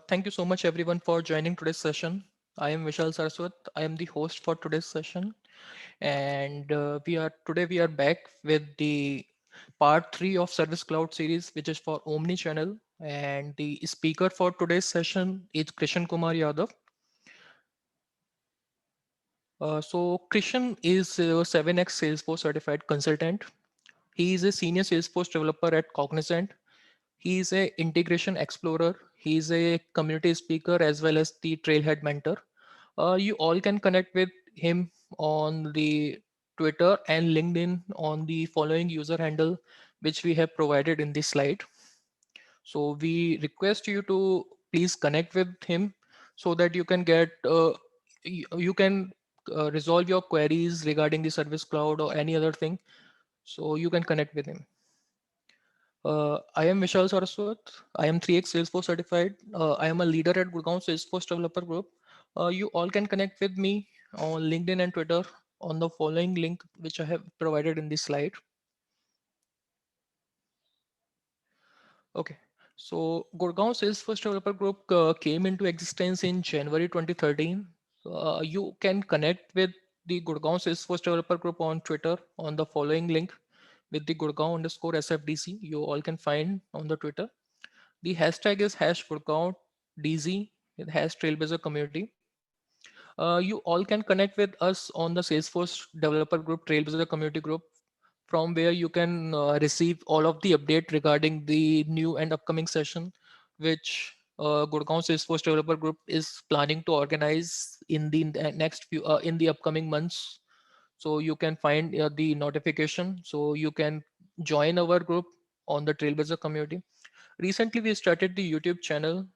Thank you so much everyone for joining today's session. I am Vishal Saraswat. I am the host for today's session, and we are back with the part 3 of Service Cloud series, which is for Omni-channel. And the speaker for today's session is Krishan Kumar Yadav. So Krishan is a 7x Salesforce certified consultant. He is a senior Salesforce developer at Cognizant. He is a integration explorer. He is a community speaker as well as the trailhead mentor. You all can connect with him on the Twitter and LinkedIn on the following user handle, which we have provided in this slide. So we request you to please connect with him so that you can resolve your queries regarding the Service Cloud or any other thing. So you can connect with him. I am Vishal Saraswat. I am 3x Salesforce certified. I am a leader at Gurgaon Salesforce Developer Group. You all can connect with me on LinkedIn and Twitter on the following link, which I have provided in this slide. Okay. So Gurgaon Salesforce Developer Group came into existence in January 2013. You can connect with the Gurgaon Salesforce Developer Group on Twitter on the following link with the Gurgaon underscore SFDC. You all can find on the Twitter. The hashtag is hash Gurgaon DZ with hash Trailblazer community. You all can connect with us on the Salesforce developer group, Trailblazer community group, from where you can receive all of the update regarding the new and upcoming session, which Gurgaon Salesforce developer group is planning to organize in the next few in the upcoming months. So you can find the notification. So you can join our group on the Trailblazer community. Recently, we started the YouTube channel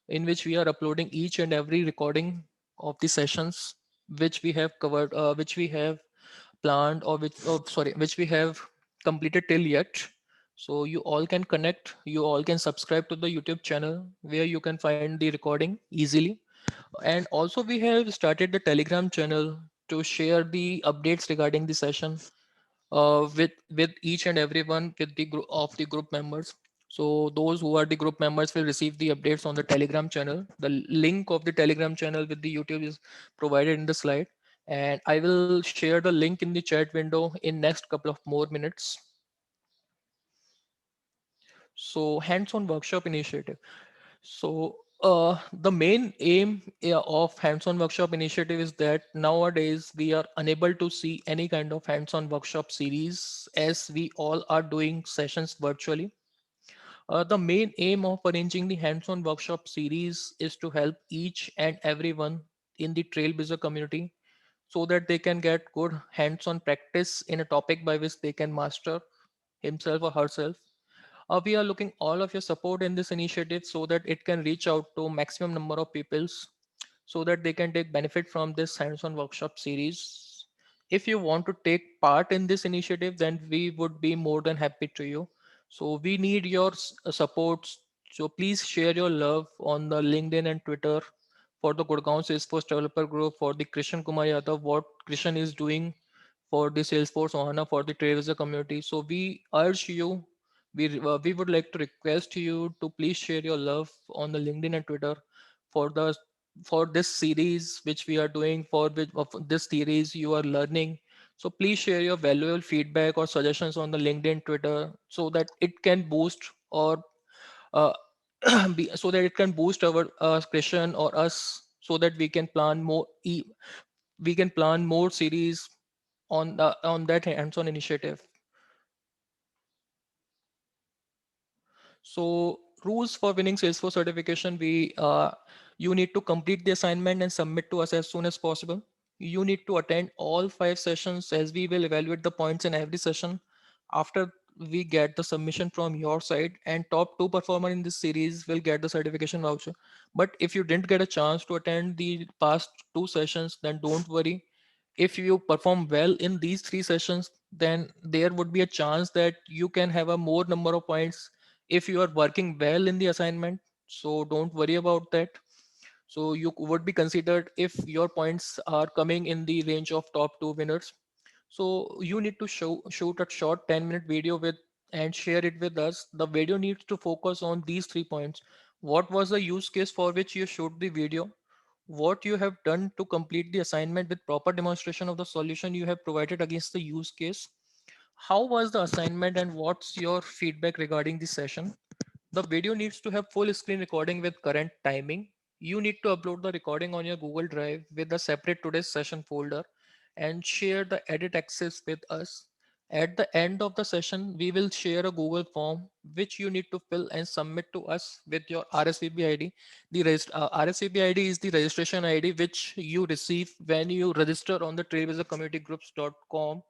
in which we are uploading each and every recording of the sessions which we have covered, which we have planned, or which we have completed till yet. So you all can connect, you all can subscribe to the YouTube channel where you can find the recording easily. And also we have started the Telegram channel to share the updates regarding the session with each and everyone with the group of the group members. So those who are the group members will receive the updates on the Telegram channel. The link of the Telegram channel with the YouTube is provided in the slide, and I will share the link in the chat window in next couple of more minutes. So hands-on workshop initiative. So the main aim of hands-on workshop initiative is that nowadays we are unable to see any kind of hands-on workshop series as we all are doing sessions virtually. The main aim of arranging the hands-on workshop series is to help each and everyone in the Trailblazer community so that they can get good hands-on practice in a topic by which they can master himself or herself. We are looking all of your support in this initiative so that it can reach out to maximum number of peoples so that they can take benefit from this hands-on workshop series. If you want to take part in this initiative, then we would be more than happy to you. So we need your support. So please share your love on the LinkedIn and Twitter for the Gurgaon Salesforce Developer Group, for the Krishan Kumar Yadav, what Krishan is doing for the Salesforce Ohana for the Trailblazer community. So we urge you, we would like to request you to please share your love on the LinkedIn and Twitter for the for this series which we are doing, for which of this series you are learning. So please share your valuable feedback or suggestions on the LinkedIn, Twitter, so that it can boost or uh, so that it can boost our Christian or us so that we can plan more we can plan more series on that hands-on initiative. So rules for winning Salesforce certification, you need to complete the assignment and submit to us as soon as possible. You need to attend all 5 sessions as we will evaluate the points in every session. After we get the submission from your side, and top 2 performer in this series will get the certification voucher. But if you didn't get a chance to attend the past 2 sessions, then don't worry. If you perform well in these 3 sessions, then there would be a chance that you can have a more number of points if you are working well in the assignment. So don't worry about that. So you would be considered if your points are coming in the range of top 2 winners. So you need to shoot a short 10-minute video with and share it with us. The video needs to focus on these 3 points. What was the use case for which you shot the video? What you have done to complete the assignment with proper demonstration of the solution you have provided against the use case? How was the assignment and what's your feedback regarding the session? The video needs to have full screen recording with current timing. You need to upload the recording on your Google Drive with the separate today's session folder and share the edit access with us. At the end of the session, we will share a Google form which you need to fill and submit to us with your RSVP ID. The RSVP ID is the registration ID which you receive when you register on the trailblazercommunitygroups.com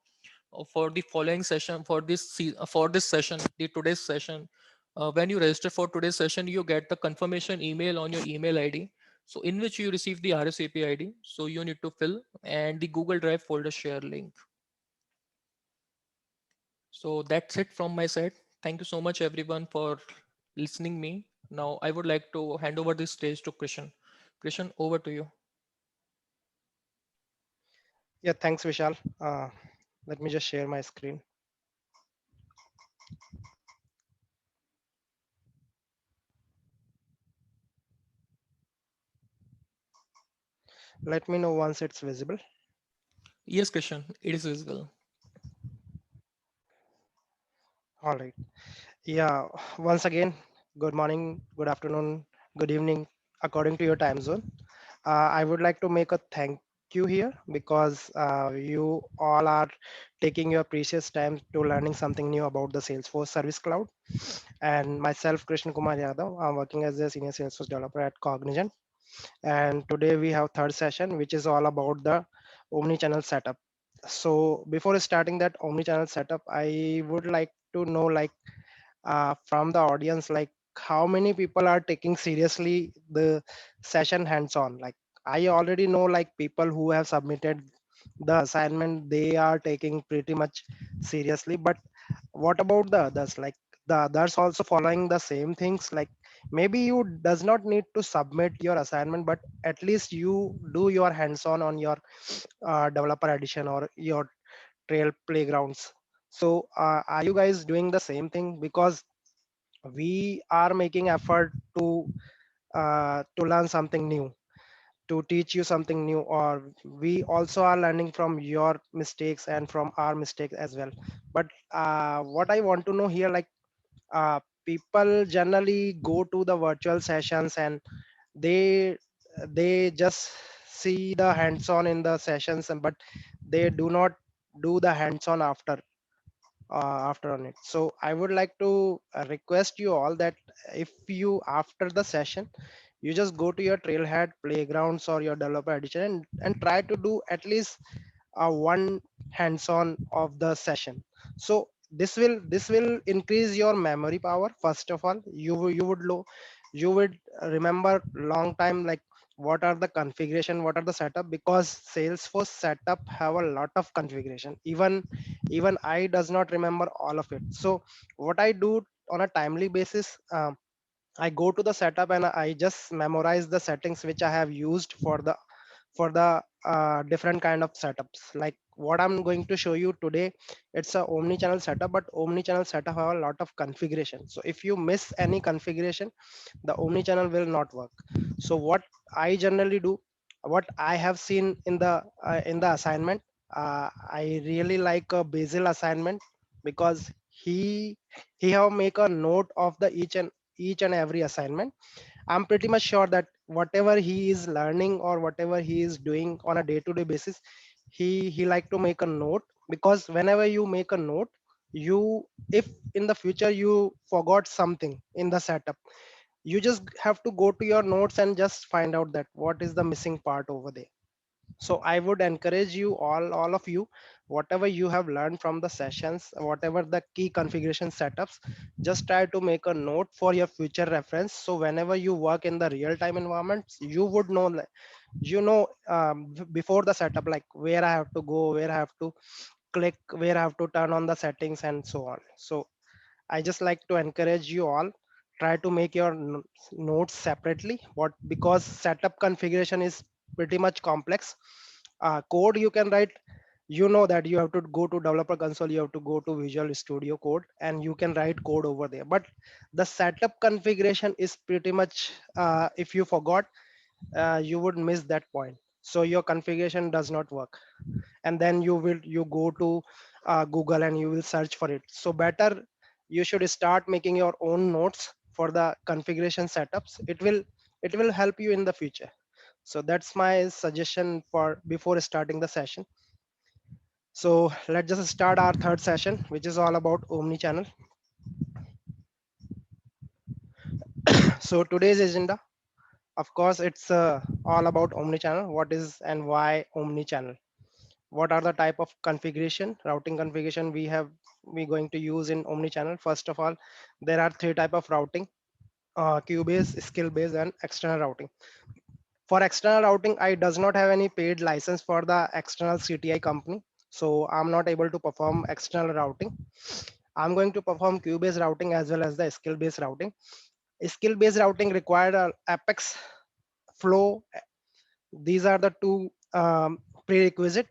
for the following session for this session, the today's session. When you register for today's session, you get the confirmation email on your email ID, so in which you receive the RSVP ID. So you need to fill and the Google Drive folder share link. So that's it from my side. Thank you so much everyone for listening me. Now I would like to hand over this stage to Krishan. Krishan, over to you. Yeah, thanks, Vishal. Let me just share my screen. Let me know once it's visible. Yes, Krishan, it is visible. All right. Yeah, once again, good morning, good afternoon, good evening, according to your time zone. I would like to make a thank you here because you all are taking your precious time to learning something new about the Salesforce Service Cloud. And myself, Krishna Kumar Yadav, I'm working as a senior Salesforce developer at Cognizant. And today we have third session, which is all about the omni-channel setup. So before starting that omni-channel setup, I would like to know, like, from the audience, like how many people are taking seriously the session hands-on. Like, I already know, like, people who have submitted the assignment, they are taking pretty much seriously. But what about the others? Like, the others also following the same things? Like, maybe you does not need to submit your assignment, but at least you do your hands-on on your developer edition or your trail playgrounds. So are you guys doing the same thing? Because we are making effort to learn something new, to teach you something new, or we also are learning from your mistakes and from our mistakes as well. But what I want to know here, like, people generally go to the virtual sessions and they they just see the hands-on in the sessions, but they do not do the hands-on after on it. So I would like to request you all that if you, after the session, you just go to your trailhead playgrounds or your developer edition and try to do at least one hands-on of the session. So this will increase your memory power. First of all, you would remember long time, like, what are the configuration, what are the setup, because Salesforce setup have a lot of configuration. Even I does not remember all of it. So what I do on a timely basis, I go to the setup and I just memorize the settings which I have used for the different kind of setups. Like what I'm going to show you today, it's a omni-channel setup, but omni-channel setup have a lot of configuration. So if you miss any configuration, the omni-channel will not work. So what I generally do, what I have seen in the assignment, I really like a Basil assignment, because he have make a note of the each and every assignment. I'm pretty much sure that whatever he is learning or whatever he is doing on a day-to-day basis, he like to make a note, because whenever you make a note, you, if in the future you forgot something in the setup, you just have to go to your notes and just find out that what is the missing part over there. So I would encourage you all of you, whatever you have learned from the sessions, whatever the key configuration setups, just try to make a note for your future reference. So whenever you work in the real time environments, you would know, before the setup, like where I have to go, where I have to click, where I have to turn on the settings and so on. So I just like to encourage you all, try to make your notes separately. What, because setup configuration is pretty much complex. Code you can write you know that you have to go to developer console, you have to go to Visual Studio Code, and you can write code over there. But the setup configuration is pretty much, if you forgot, you would miss that point. So your configuration does not work, and then you go to Google and you will search for it. So better you should start making your own notes for the configuration setups. It will help you in the future. So that's my suggestion for before starting the session. So let's just start our third session, which is all about omni-channel. So today's agenda, of course, it's all about omni-channel. What is and why omni-channel? What are the type of configuration, routing configuration we going to use in omni-channel? First of all, there are three type of routing: queue-based, skill-based, and external routing. For external routing, I does not have any paid license for the external CTI company, so I'm not able to perform external routing. I'm going to perform queue-based routing as well as the skill-based routing. Skill-based routing required Apex Flow. These are the two prerequisite.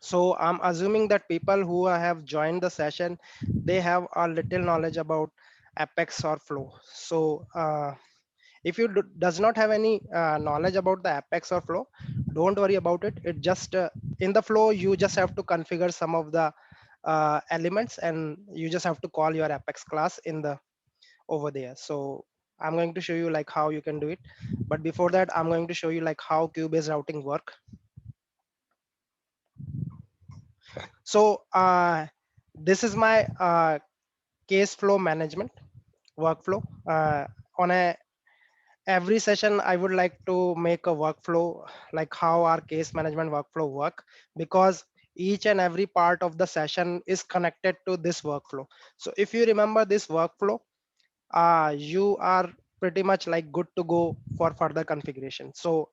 So I'm assuming that people who have joined the session, they have a little knowledge about Apex or Flow. So if you does not have any knowledge about the Apex or Flow, don't worry about it. It just in the Flow, you just have to configure some of the elements, and you just have to call your Apex class in the over there. So I'm going to show you like how you can do it. But before that, I'm going to show you like how queue-based routing work. So this is my case flow management workflow. On a every session, I would like to make a workflow like how our case management workflow work, because each and every part of the session is connected to this workflow. So if you remember this workflow, you are pretty much like good to go for further configuration. So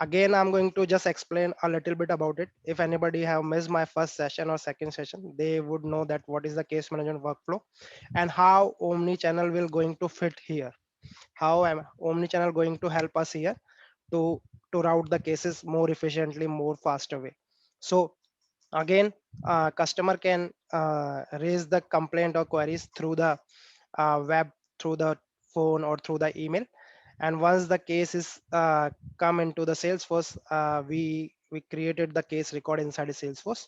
again, I'm going to just explain a little bit about it. If anybody have missed my first session or second session, they would know that what is the case management workflow and how omni-channel will going to fit here. How am omni-channel going to help us here to to route the cases more efficiently, more faster way. So again, customer can raise the complaint or queries through the web, through the phone, or through the email. And once the case is come into the Salesforce, we created the case record inside the Salesforce.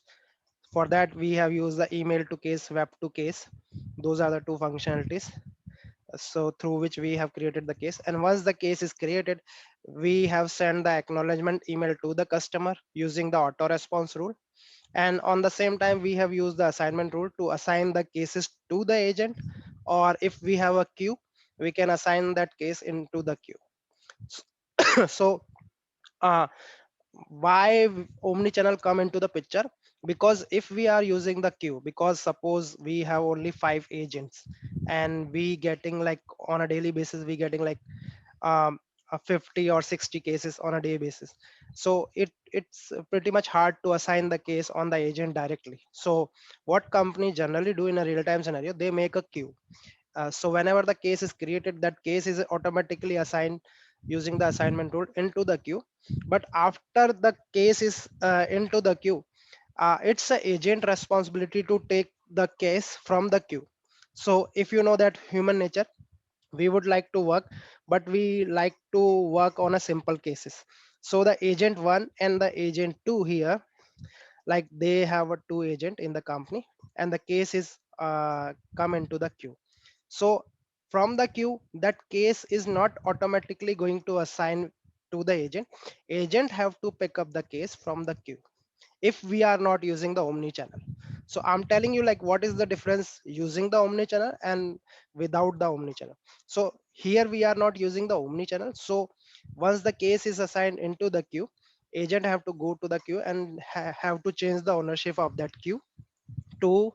For that, we have used the email to case, web to case. Those are the two functionalities, so through which we have created the case. And once the case is created, we have sent the acknowledgement email to the customer using the auto response rule. And on the same time, we have used the assignment rule to assign the cases to the agent, or if we have a queue, we can assign that case into the queue. So uh, why omni-channel come into the picture? Because if we are using the queue, because suppose we have only 5 agents, and we getting like on a daily basis, we getting like um, 50 or 60 cases on a day basis. So it's pretty much hard to assign the case on the agent directly. So what company generally do in a real-time scenario, they make a queue. So whenever the case is created, that case is automatically assigned using the assignment rule into the queue. But after the case is into the queue, it's a agent responsibility to take the case from the queue. So if you know that human nature, we would like to work, but we like to work on a simple cases. So the agent one and the agent two here, like they have a two agent in the company, and the case is come into the queue. So from the queue, that case is not automatically going to assign to the agent. Agent have to pick up the case from the queue if we are not using the omni channel. So I'm telling you like what is the difference using the omni channel and without the omni channel. So here we are not using the omni channel. So once the case is assigned into the queue, agent have to go to the queue and have to change the ownership of that queue to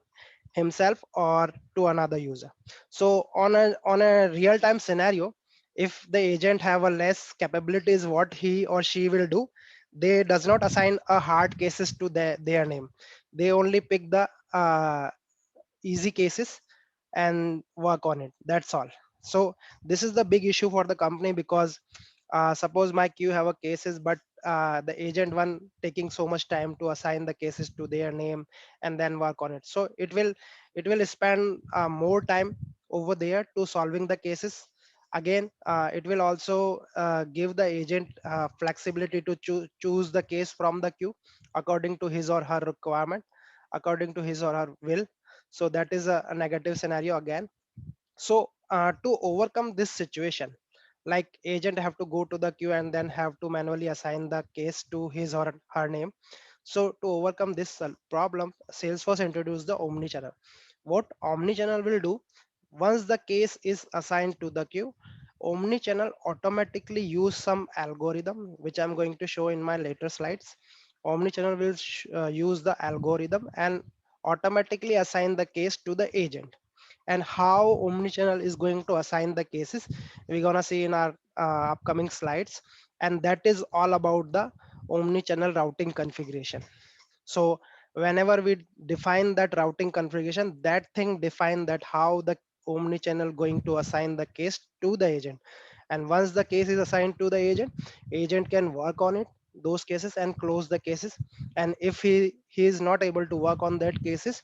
himself or to another user. So on a real time scenario, if the agent have a less capabilities, what he or she will do, they does not assign a hard cases to their name. They only pick the easy cases and work on it. That's all. So this is the big issue for the company, because suppose my queue have a cases, but the agent one taking so much time to assign the cases to their name and then work on it. So it will spend more time over there to solving the cases. Again, it will also give the agent flexibility to choose the case from the queue according to his or her requirement, according to his or her will. So that is a negative scenario again. So to overcome this situation, like agent have to go to the queue and then have to manually assign the case to his or her name. So to overcome this problem, Salesforce introduced the omni-channel. What omni-channel will do, once the case is assigned to the queue, omni-channel automatically use some algorithm, which I'm going to show in my later slides. Omni-channel will use the algorithm and automatically assign the case to the agent. And how omnichannel is going to assign the cases, we're gonna see in our upcoming slides. And that is all about the omnichannel routing configuration. So whenever we define that routing configuration, that thing define that how the omnichannel going to assign the case to the agent. And once the case is assigned to the agent can work on it, those cases, and close the cases. And if he is not able to work on that cases,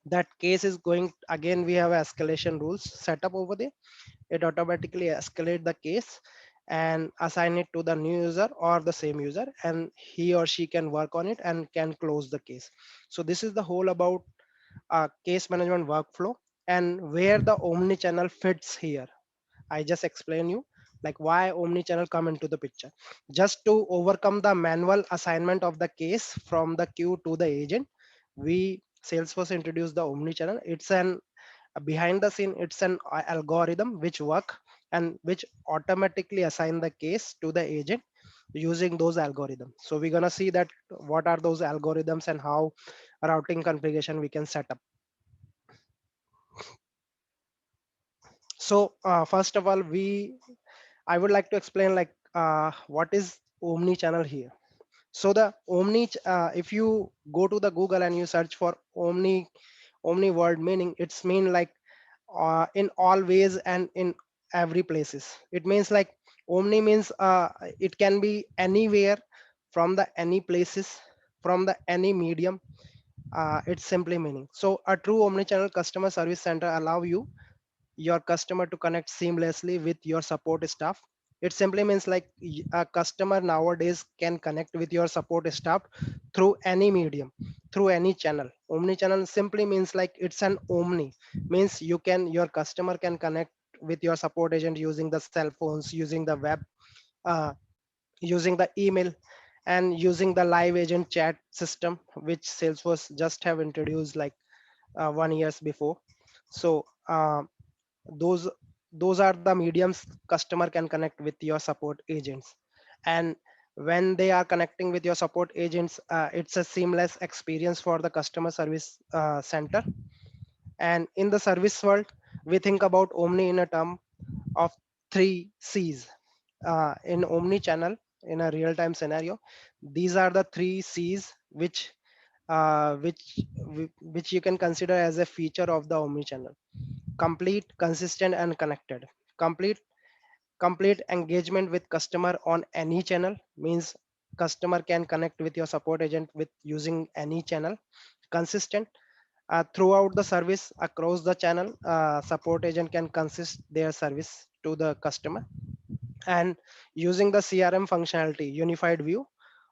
that case is going, again we have escalation rules set up over there. It automatically escalate the case and assign it to the new user or the same user, and he or she can work on it and can close the case. So this is the whole about case management workflow, and where the omni channel fits here. I just explain you like why omni-channel come into the picture. Just to overcome the manual assignment of the case from the queue to the agent, we Salesforce introduced the omni-channel. It's an behind the scene, it's an algorithm which work and which automatically assign the case to the agent using those algorithms. So we're gonna see that what are those algorithms and how routing configuration we can set up. So first of all, I would like to explain like what is omni-channel here. So the if you go to the Google and you search for omni word meaning, it's mean like in all ways and in every places. It means like omni means it can be anywhere, from the any places, from the any medium. It's simply meaning. So a true omni-channel customer service center allow your customer to connect seamlessly with your support staff. It simply means like a customer nowadays can connect with your support staff through any medium, through any channel. Omni channel simply means like it's an omni, means your customer can connect with your support agent using the cell phones, using the web, uh, using the email, and using the live agent chat system, which Salesforce just have introduced like 1 years before. So those those are the mediums customer can connect with your support agents. And when they are connecting with your support agents, it's a seamless experience for the customer service center. And in the service world, we think about omni in a term of 3 C's. In omni channel, in a real time scenario, these are the 3 C's which you can consider as a feature of the omni channel: complete, consistent, and connected. Complete complete engagement with customer on any channel, means customer can connect with your support agent with using any channel. Consistent, throughout the service across the channel, support agent can consist their service to the customer. And using the CRM functionality, unified view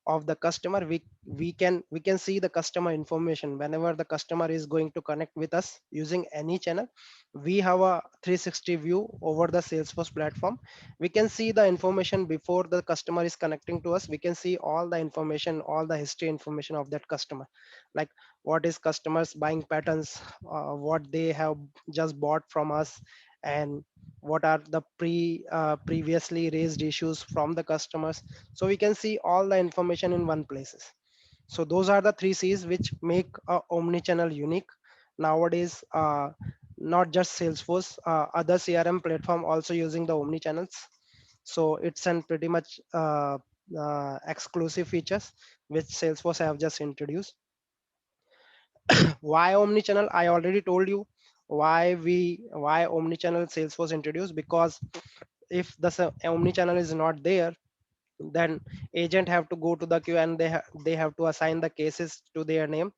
of the customer, we can see the customer information whenever the customer is going to connect with us using any channel. We have a 360 view over the Salesforce platform. We can see the information before the customer is connecting to us. We can see all the information, all the history information of that customer, like what is customers buying patterns, what they have just bought from us, and what are the previously raised issues from the customers. So we can see all the information in one places. So those are the 3 C's which make omni-channel unique nowadays. Not just Salesforce, other CRM platform also using the omni-channels. So it's an pretty much exclusive features which Salesforce have just introduced. Why omni-channel? I already told you why omni-channel Salesforce introduced, because if the omni-channel is not there, Then agent have to go to the queue, and they have to assign the cases to their name.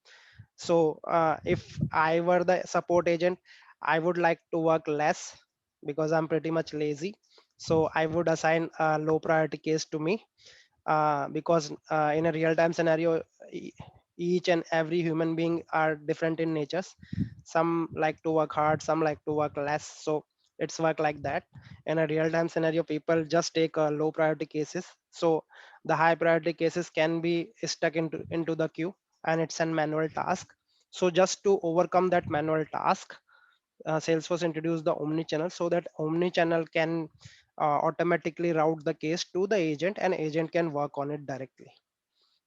So if I were the support agent, I would like to work less because I'm pretty much lazy. So I would assign a low priority case to me, because in a real time scenario, e- each and every human being are different in natures. Some like to work hard, some like to work less. So it's work like that. In a real time scenario, people just take low priority cases, so the high priority cases can be stuck into the queue, and it's a manual task. So just to overcome that manual task, Salesforce introduced the omni channel, so that omni channel can automatically route the case to the agent, and agent can work on it directly.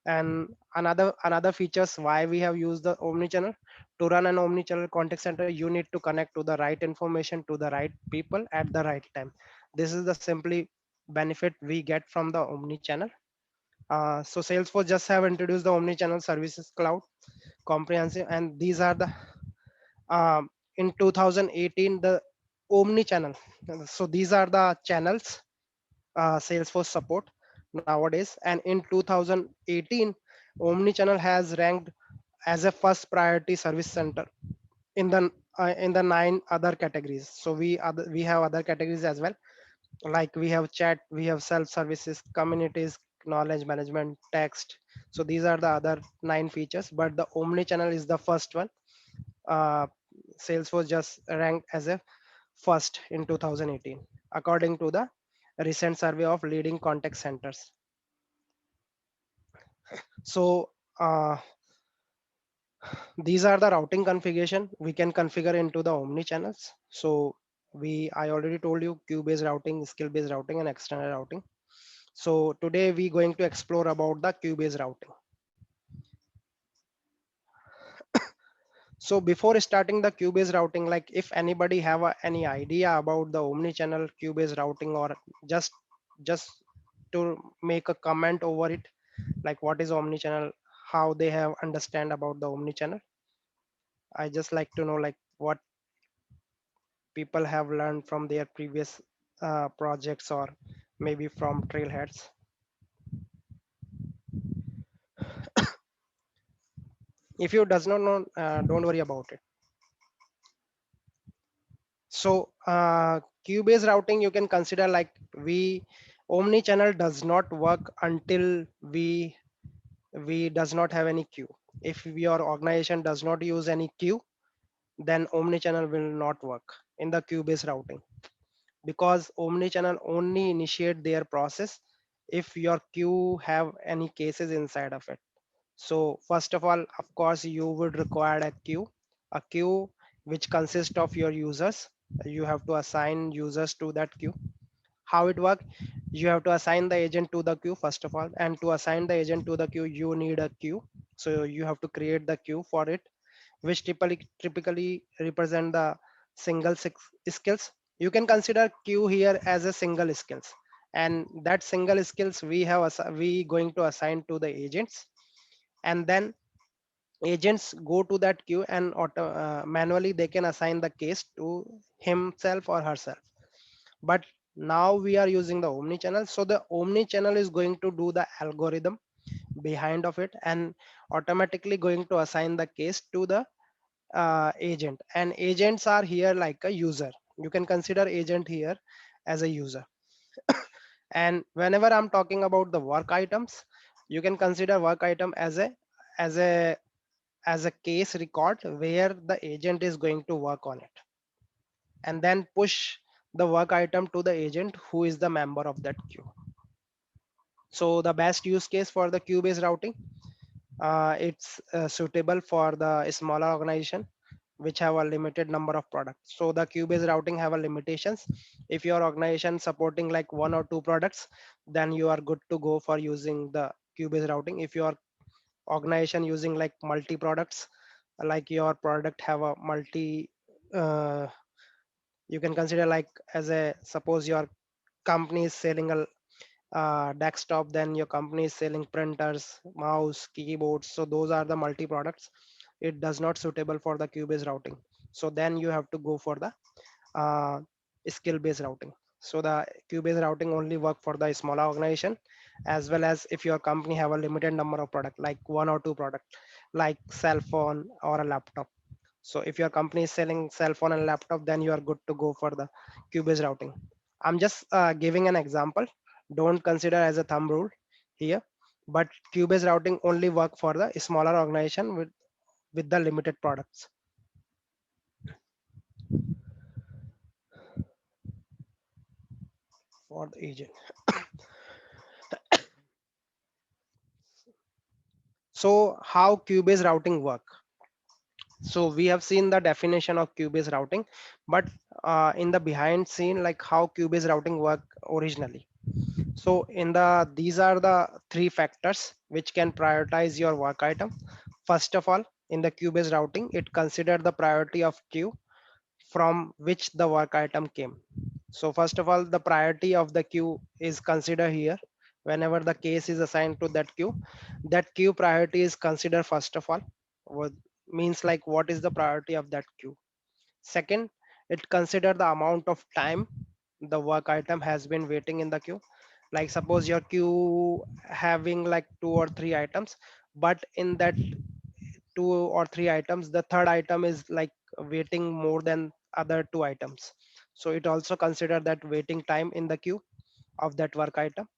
And another features why we have used the omni channel: to run an omni channel contact center, you need to connect to the right information to the right people at the right time. This is the simply benefit we get from the omni channel. So Salesforce just have introduced the omni channel services cloud comprehensive, and these are the in 2018 the omni channel. So these are the channels Salesforce support nowadays. And in 2018, omni-channel has ranked as a first priority service center in the 9 other categories. So we have other categories as well, like we have chat, we have self services, communities, knowledge management, text. So these are the other 9 features, but the omni-channel is the first one. uh, Salesforce just ranked as a first in 2018, according to the recent survey of leading contact centers. So these are the routing configuration we can configure into the omni channels. So I already told you queue based routing, skill based routing, and external routing. So today we going to explore about the queue based routing. So before starting the queue based routing, like if anybody have any idea about the omni channel queue based routing, or just just to make a comment over it, like what is omni channel, how they have understand about the omni channel. I just like to know like what people have learned from their previous projects, or maybe from trailheads. If you does not know, don't worry about it. So queue based routing you can consider like we omni channel does not work until we does not have any queue. If your organization does not use any queue, then omni channel will not work in the queue based routing, because omni-channel only initiate their process if your queue have any cases inside of it. So first of all, of course, you would require a queue which consists of your users. You have to assign users to that queue. How it work? You have to assign the agent to the queue first of all, and to assign the agent to the queue, you need a queue. So you have to create the queue for it, which typically represent the single skills. You can consider queue here as a single skills, and that single skills we going to assign to the agents, and then agents go to that queue, and manually they can assign the case to himself or herself. But now we are using the omni channel, so the omni channel is going to do the algorithm behind of it, and automatically going to assign the case to the agent. And agents are here like a user. You can consider agent here as a user. And whenever I'm talking about the work items, you can consider work item as a as a case record where the agent is going to work on it, and then push the work item to the agent who is the member of that queue. So the best use case for the queue based routing, it's suitable for the smaller organization which have a limited number of products. So the queue based routing have a limitations. If your organization supporting like 1 or 2 products, then you are good to go for using the queue based routing. If your organization using like multi products, like your product have a multi uh, you can consider like as a suppose your company is selling a desktop, then your company is selling printers, mouse, keyboards. So those are the multi products. It does not suitable for the queue based routing. So then you have to go for the uh, skill based routing. So the queue-based routing only work for the smaller organization, as well as if your company have a limited number of product, like one or two product, like cell phone or a laptop. So if your company is selling cell phone and laptop, then you are good to go for the queue-based routing. I'm just giving an example. Don't consider as a thumb rule here, but queue-based routing only work for the smaller organization with the limited products for the agent. So how queue-based routing work? So we have seen the definition of queue-based routing, but in the behind scene, like how queue-based routing work originally. So in the these are the three factors which can prioritize your work item. First of all, in the queue-based routing, it consider the priority of queue from which the work item came. So first of all, the priority of the queue is considered here. Whenever the case is assigned to that queue priority is considered first of all. What means like what is the priority of that queue? Second, it consider the amount of time the work item has been waiting in the queue. Like suppose your queue having like two or three items, but in that two or three items, the third item is like waiting more than other two items. So it also consider that waiting time in the queue of that work item.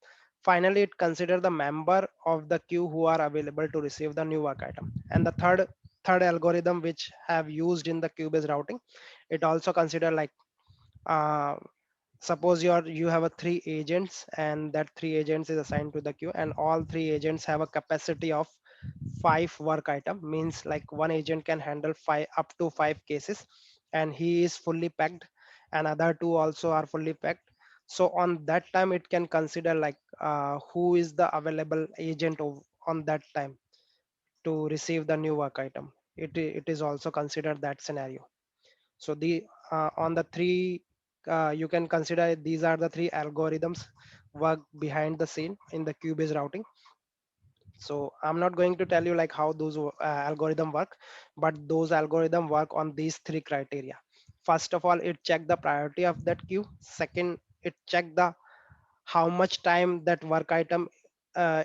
Finally, it consider the member of the queue who are available to receive the new work item. And the third algorithm which have used in the queue based routing, it also consider like uh, suppose you have a three agents, and that three agents is assigned to the queue, and all three agents have a capacity of five work item. Means like one agent can handle five up to five cases, and he is fully packed, and other two also are fully packed. So on that time it can consider like who is the available agent on that time to receive the new work item. It is also considered that scenario. So the on the three, you can consider these are the three algorithms work behind the scene in the queue based routing. So I'm not going to tell you like how those algorithm work, but those algorithm work on these three criteria. First of all, it check the priority of that queue. Second, it check the how much time that work item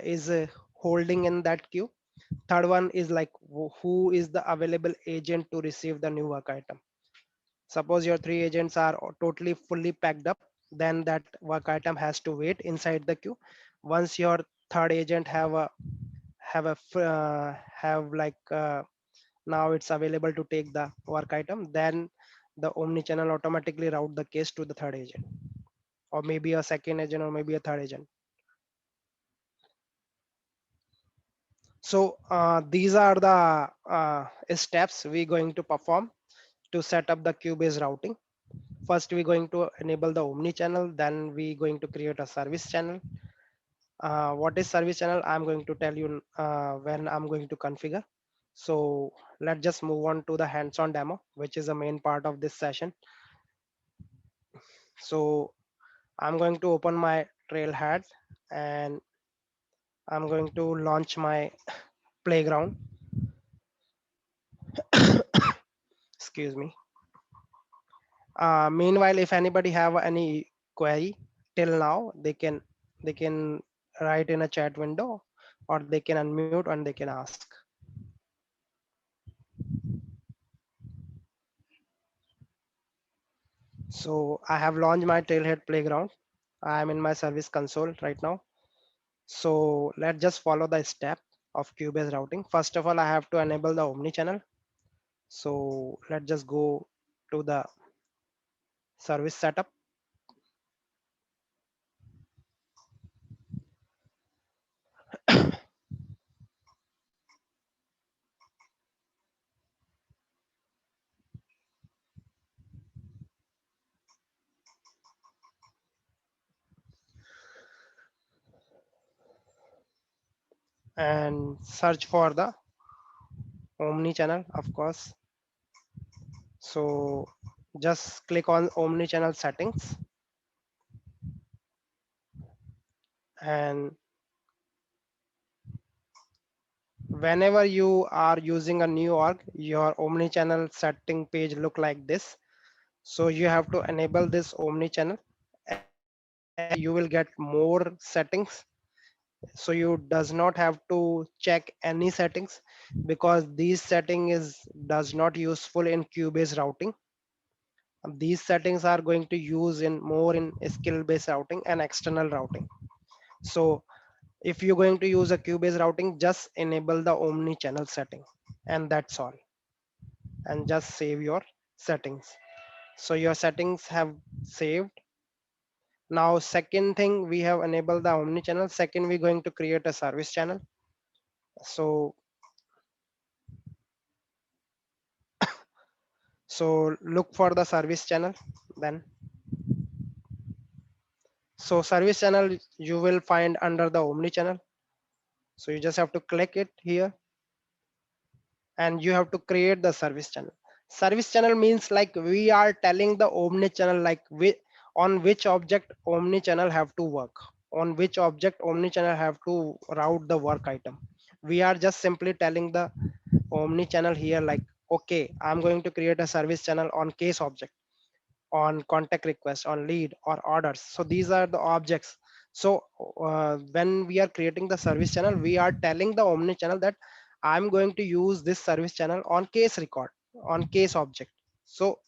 is holding in that queue. Third one is like who is the available agent to receive the new work item. Suppose your three agents are totally fully packed up, then that work item has to wait inside the queue. Once your third agent have like now it's available to take the work item, then the omni-channel automatically route the case to the third agent, or maybe a second agent, or maybe a third agent. So these are the steps we're going to perform to set up the queue-based routing. First, we're going to enable the omni-channel, then we're going to create a service channel. What is service channel? I'm going to tell you when I'm going to configure. So let's just move on to the hands-on demo, which is the main part of this session. So I'm going to open my Trailhead, and I'm going to launch my playground. Excuse me. Meanwhile, if anybody have any query till now, they can write in a chat window, or they can unmute and they can ask. So I have launched my Trailhead playground. I am in my service console right now. So let's just follow the step of queue-based routing. First of all, I have to enable the omni-channel. So let's just go to the service setup. And search for the omni-channel, of course. So just click on omni-channel settings, and whenever you are using a new org, your omni-channel setting page look like this. So you have to enable this omni-channel, and you will get more settings. So you does not have to check any settings, because these setting is does not useful in queue based routing. These settings are going to use in more in skill based routing and external routing. So if you're going to use a queue based routing, just enable the omni channel setting, and that's all. And just save your settings. So your settings have saved. Now second thing, we have enabled the omni channel. Second, we're going to create a service channel. So look for the service channel then. So service channel you will find under the omni channel. So you just have to click it here, and you have to create the service channel. Service channel means like we are telling the omni channel like on which object omni channel have to work, on which object omni channel have to route the work item. We are just simply telling the omni channel here like, okay, I'm going to create a service channel on case object, on contact request, on lead or orders. So these are the objects. So when we are creating the service channel, we are telling the omni channel that I'm going to use this service channel on case record, on case object. So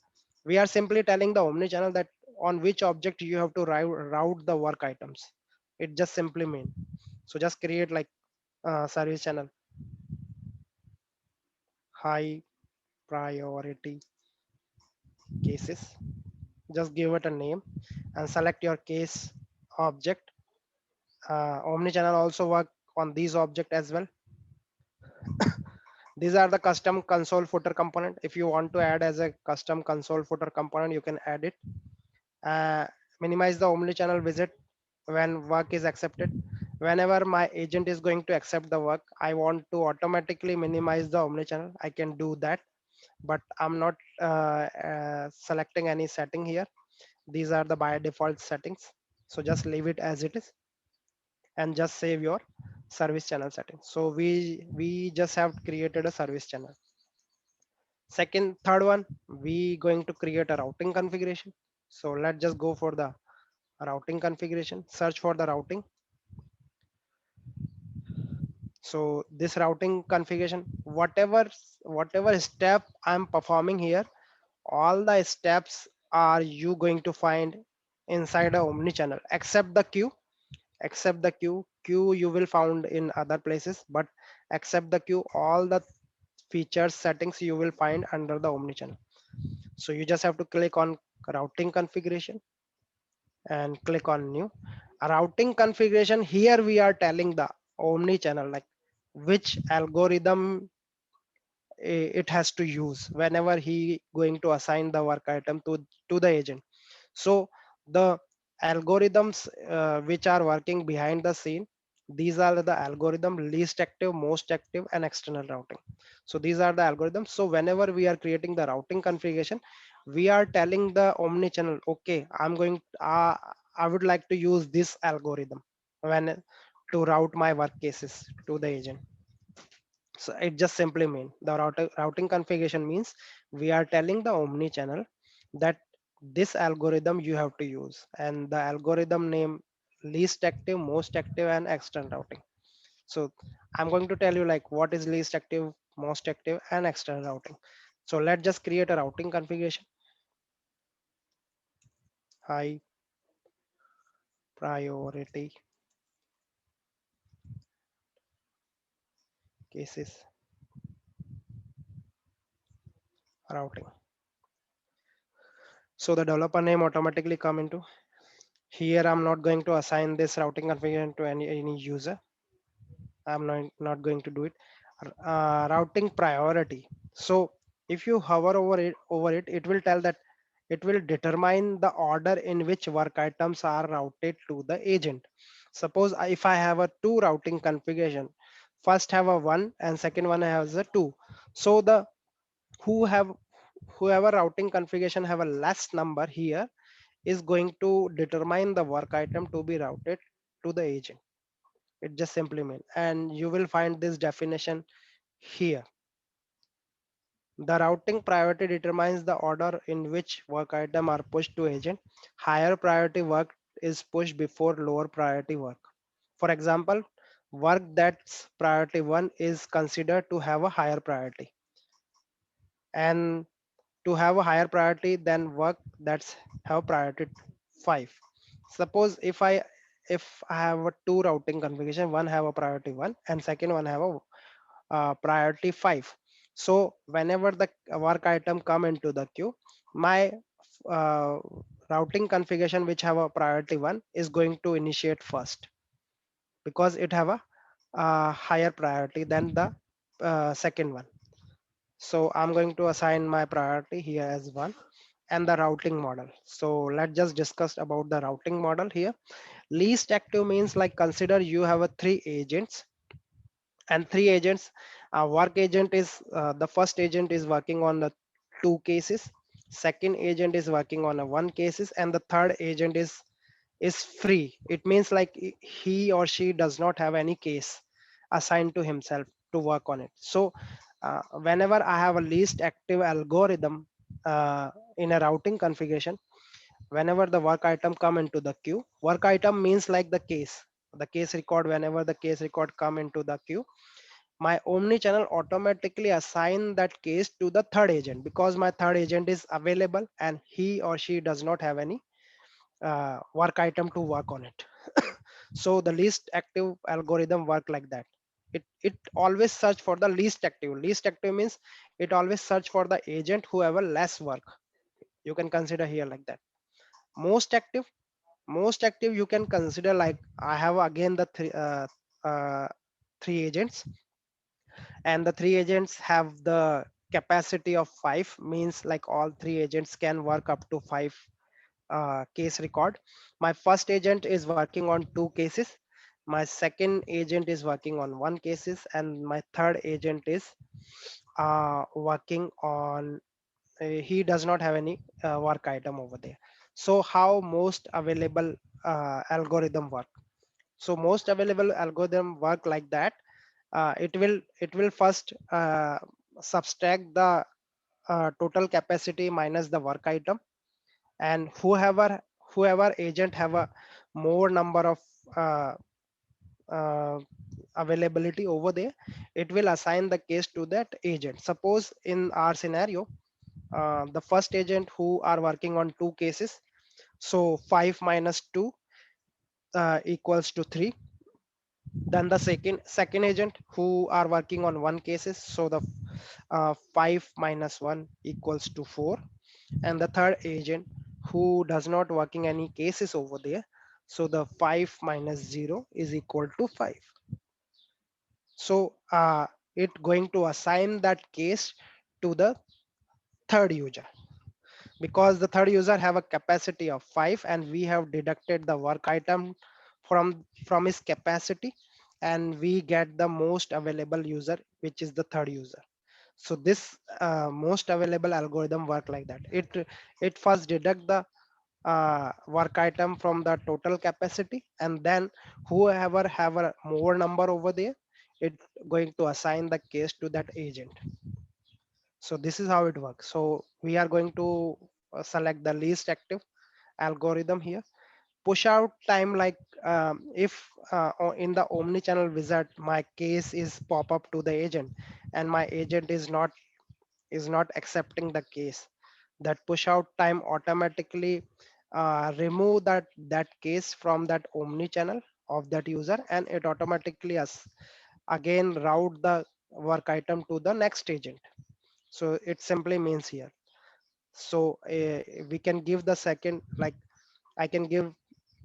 we are simply telling the omni channel that on which object you have to route the work items. It just simply mean. So just create like service channel high priority cases. Just give it a name and select your case object. Omnichannel also work on these object as well. These are the custom console footer component. If you want to add as a custom console footer component, you can add it. uh, Minimize the omnichannel visit when work is accepted. Whenever my agent is going to accept the work, I want to automatically minimize the omnichannel, I can do that, but I'm not selecting any setting here. These are the by default settings. So just leave it as it is and just save your service channel settings. So we just have created a service channel. Second, third one, we going to create a routing configuration. So let's just go for the routing configuration, search for the routing. So this routing configuration, whatever step I'm performing here, all the steps are you going to find inside a omni channel, except the queue. Except the queue you will found in other places, but except the queue, all the features settings you will find under the omnichannel. So you just have to click on routing configuration and click on new. A routing configuration, here we are telling the omnichannel like which algorithm it has to use whenever he going to assign the work item to the agent. So the algorithms which are working behind the scene, these are the algorithm: least active, most active, and external routing. So these are the algorithms. So whenever we are creating the routing configuration, we are telling the omni channel, okay, I would like to use this algorithm when to route my work cases to the agent. So it just simply mean the routing configuration means we are telling the omni channel that this algorithm you have to use, and the algorithm name: least active, most active, and external routing. So I'm going to tell you like what is least active, most active, and external routing. So let's just create a routing configuration. High priority cases routing. So the developer name automatically come into here. I'm not going to assign this routing configuration to any user. I'm not going to do it. Routing priority. So if you hover over it, it will tell that it will determine the order in which work items are routed to the agent. Suppose if I have a two routing configuration, first have a one and second one has a two. So the who have whoever routing configuration have a less number here is going to determine the work item to be routed to the agent. It just simply mean, and you will find this definition here. The routing priority determines the order in which work item are pushed to agent. Higher priority work is pushed before lower priority work. For example, work that's priority 1 is considered to have a higher priority, and to have a higher priority than work that's have priority 5. Suppose if I have a two routing configuration, one have a priority 1 and second one have a priority 5. So whenever the work item come into the queue, my uh, routing configuration which have a priority 1 is going to initiate first, because it have a higher priority than the second one. So I'm going to assign my priority here as 1. And the routing model, so let's just discuss about the routing model here. Least active means, like, consider you have a three agents, and three agents. Work agent is the first agent is working on the two cases, second agent is working on a one cases, and the third agent is free. It means like he or she does not have any case assigned to himself to work on it. So whenever I have a least active algorithm in a routing configuration, whenever the work item come into the queue, work item means like the case record. Whenever the case record come into the queue, my omni-channel automatically assign that case to the third agent, because my third agent is available and he or she does not have any work item to work on it. So the least active algorithm work like that. It always search for the least active. Least active means it always search for the agent who have a less work. You can consider here like that. Most active, most active you can consider like I have again the uh, three agents, and the three agents have the capacity of 5, means like all three agents can work up to 5 case record. My first agent is working on two cases, my second agent is working on one cases, and my third agent is working on he does not have any work item over there. So how most available algorithm work? So most available algorithm work like that. It will first subtract the total capacity minus the work item, and whoever agent have a more number of uh, uh, availability over there, it will assign the case to that agent. Suppose in our scenario, the first agent who are working on two cases, so 5 minus 2 equals to 3. Then the second agent who are working on one cases, so the 5 minus 1 equals to 4. And the third agent who does not working any cases over there, so the 5 minus 0 is equal to 5. So it going to assign that case to the third user, because the third user have a capacity of 5 and we have deducted the work item from his capacity, and we get the most available user, which is the third user. So this most available algorithm work like that. It first deduct the work item from the total capacity, and then whoever have a more number over there, it going to assign the case to that agent. So this is how it works. So we are going to select the least active algorithm here. Push out time, like if in the omni-channel wizard my case is pop up to the agent and my agent is not accepting the case, that push out time automatically remove that case from that omni channel of that user, and it automatically again route the work item to the next agent. So it simply means here. So we can give the second, like I can give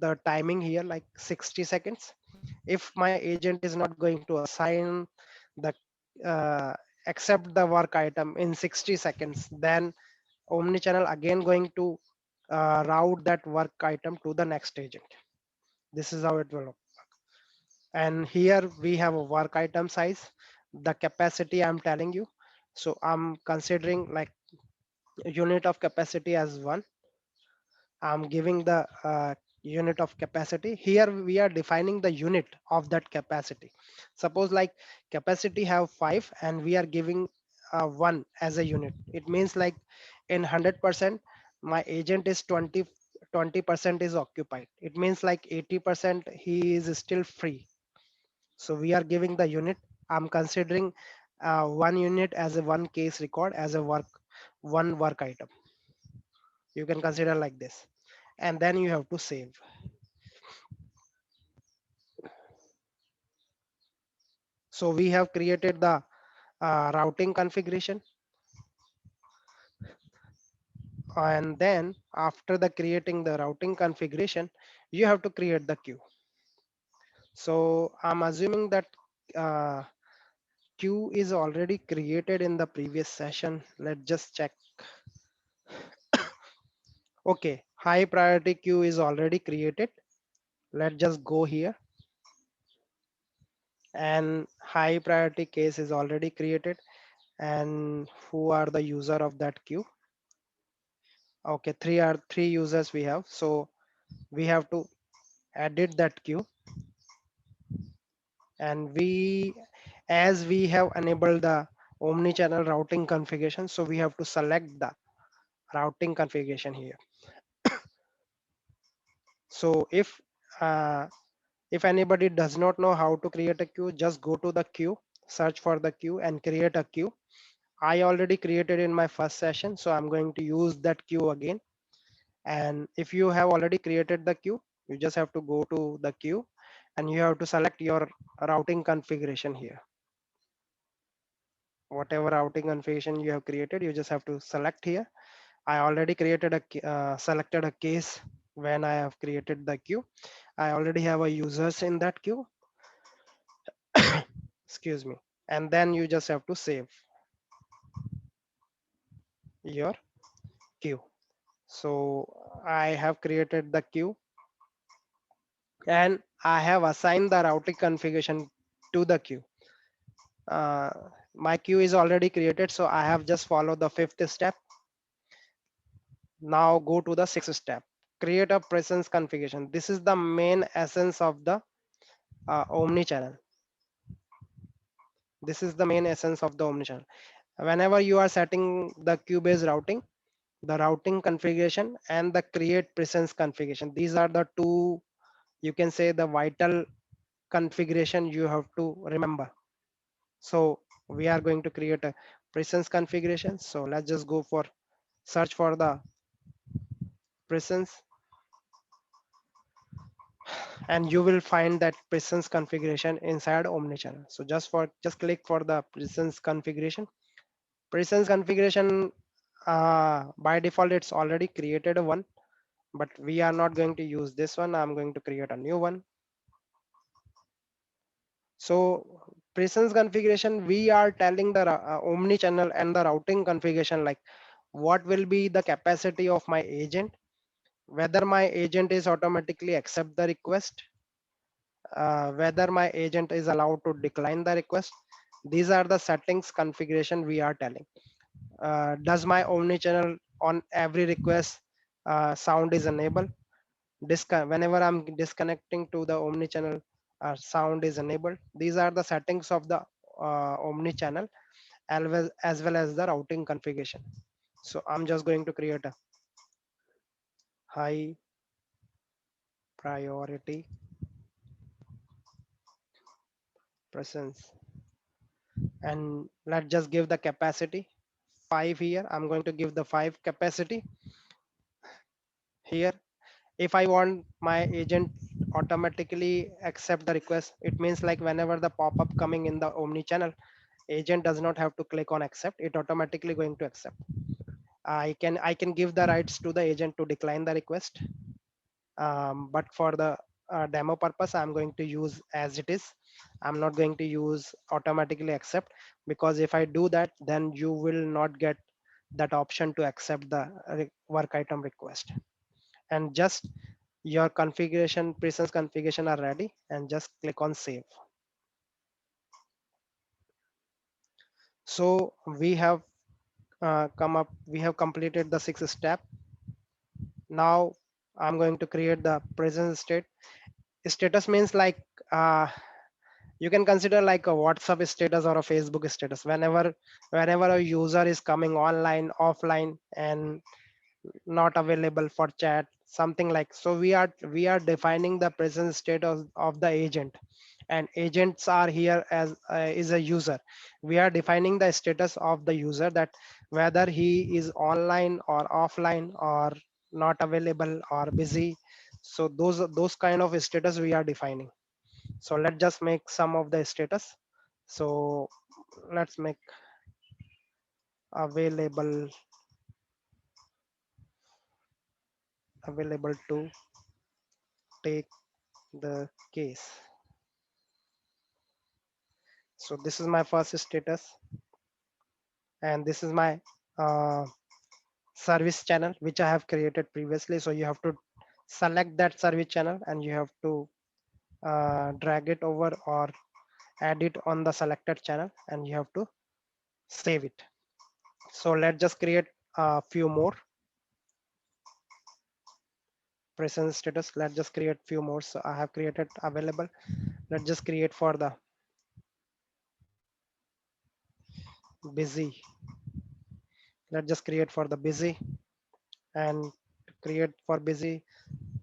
the timing here like 60 seconds. If my agent is not going to assign the uh, accept the work item in 60 seconds, then omnichannel again going to route that work item to the next agent. This is how it will look. And here we have a work item size, the capacity I'm telling you. So I'm considering like unit of capacity as 1. I'm giving the unit of capacity. Here we are defining the unit of that capacity. Suppose like capacity have 5 and we are giving 1 as a unit. It means like in 100%, my agent is 20% is occupied. It means like 80% he is still free. So we are giving the unit. I'm considering one unit as a one case record as a one work item. You can consider like this, and then you have to save. So we have created the routing configuration, and then after the creating the routing configuration, you have to create the queue. So I'm assuming that uh, queue is already created in the previous session. Let's just check. Okay, high priority queue is already created. Let's just go here, and high priority case is already created. And who are the user of that queue? Okay, three users we have. So we have to edit that queue, and as we have enabled the omni-channel routing configuration, so we have to select the routing configuration here. So uh, if anybody does not know how to create a queue, just go to the queue, search for the queue and create a queue. I already created in my first session, so I'm going to use that queue again. And if you have already created the queue, you just have to go to the queue and you have to select your routing configuration here. Whatever routing configuration you have created, you just have to select here. I already created selected a case when I have created the queue. I already have a users in that queue. Excuse me. And then you just have to save your queue. So I have created the queue, and I have assigned the routing configuration to the queue. Uh, my queue is already created, so I have just followed the fifth step. Now go to the sixth step. Create a presence configuration. This is the main essence of the omni-channel. This is the main essence of the omni-channel. Whenever you are setting the queue-based routing, the routing configuration and the create presence configuration, these are the two, you can say, the vital configuration you have to remember. So we are going to create a presence configuration. So let's just go for search for the presence, and you will find that presence configuration inside omnichannel. So just click for the presence configuration. Presence configuration, by default it's already created one, but we are not going to use this one. I'm going to create a new one. So presence configuration, we are telling the omni-channel and the routing configuration, like what will be the capacity of my agent, whether my agent is automatically accept the request, whether my agent is allowed to decline the request. These are the settings configuration we are telling. Does my omni-channel on every request sound is enabled? Whenever I'm disconnecting to the omni-channel, sound is enabled. These are the settings of the omni-channel, as well as the routing configuration. So I'm just going to create a high priority presence, and let's just give the capacity 5 here. I'm going to give the 5 capacity here. If I want my agent automatically accept the request, it means like whenever the pop-up coming in the omni channel, agent does not have to click on accept, it automatically going to accept. I can give the rights to the agent to decline the request, but for the demo purpose I'm going to use as it is. I'm not going to use automatically accept, because if I do that, then you will not get that option to accept the work item request. And just your configuration, presence configuration are ready, and just click on save. So we have we have completed the sixth step. Now I'm going to create the presence state. Status means like, you can consider like a WhatsApp status or a Facebook status. Whenever a user is coming online, offline, and not available for chat, something like, so we are defining the present state of the agent, and agents are here as is a user. We are defining the status of the user, that whether he is online or offline or not available or busy. So those kind of status we are defining. So let's just make some of the status. So let's make available, available to take the case. So this is my first status, and this is my uh, service channel which I have created previously. So you have to select that service channel and you have to drag it over or add it on the selected channel, and you have to save it. So let's just create a few more present status. Let's just create few more. So I have created available. Let's just create for the busy. Let's just create for the busy, and create for busy.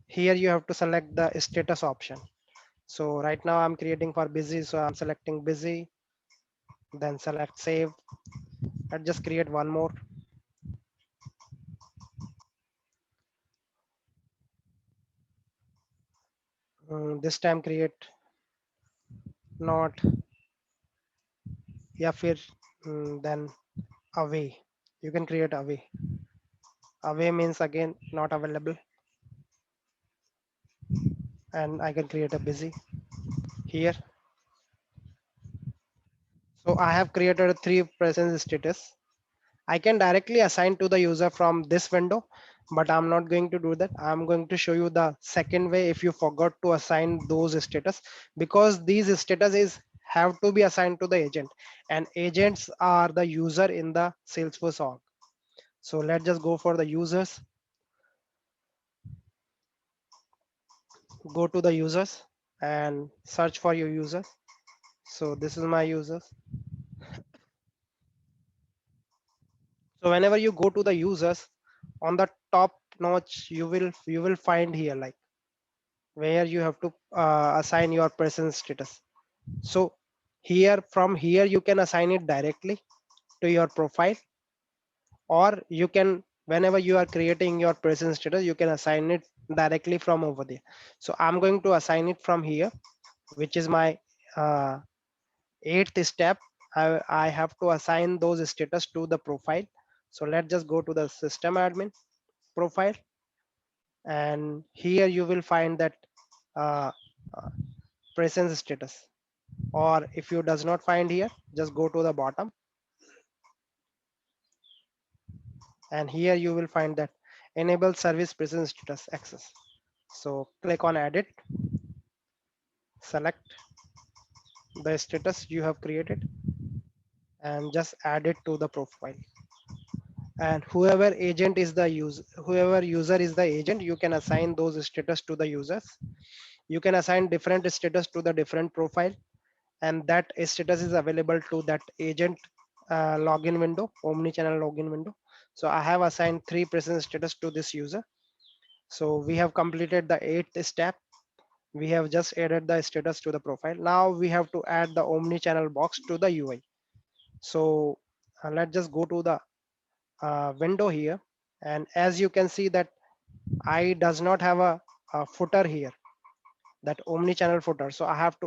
Here you have to select the status option. So right now I'm creating for busy, so I'm selecting busy, then select save. Let's just create one more. This time create not, या फिर then away. You can create away. Away means again not available, and I can create a busy here. So I have created three presence status. I can directly assign to the user from this window, but I'm not going to do that. I'm going to show you the second way if you forgot to assign those status, because these status is have to be assigned to the agent, and agents are the user in the Salesforce org. So let's just go for the users, go to the users and search for your users. So this is my users. So whenever you go to the users, on the top notch, you will find here like where you have to assign your presence status. So here, from here you can assign it directly to your profile, or you can, whenever you are creating your presence status, you can assign it directly from over there. So I'm going to assign it from here, which is my uh, eighth step. I have to assign those status to the profile. So let's just go to the system admin profile, and here you will find that uh, uh, presence status. Or if you does not find here, just go to the bottom, and here you will find that enable service presence status access. So click on edit, select the status you have created, and just add it to the profile. And whoever agent is the user, whoever user is the agent, you can assign those status to the users. You can assign different status to the different profile, and that status is available to that agent login window, omni-channel login window. So I have assigned three presence status to this user. So we have completed the eighth step. We have just added the status to the profile. Now we have to add the omni-channel box to the UI. So let's just go to the window here, and as you can see that I does not have a footer here, that omni-channel footer. So I have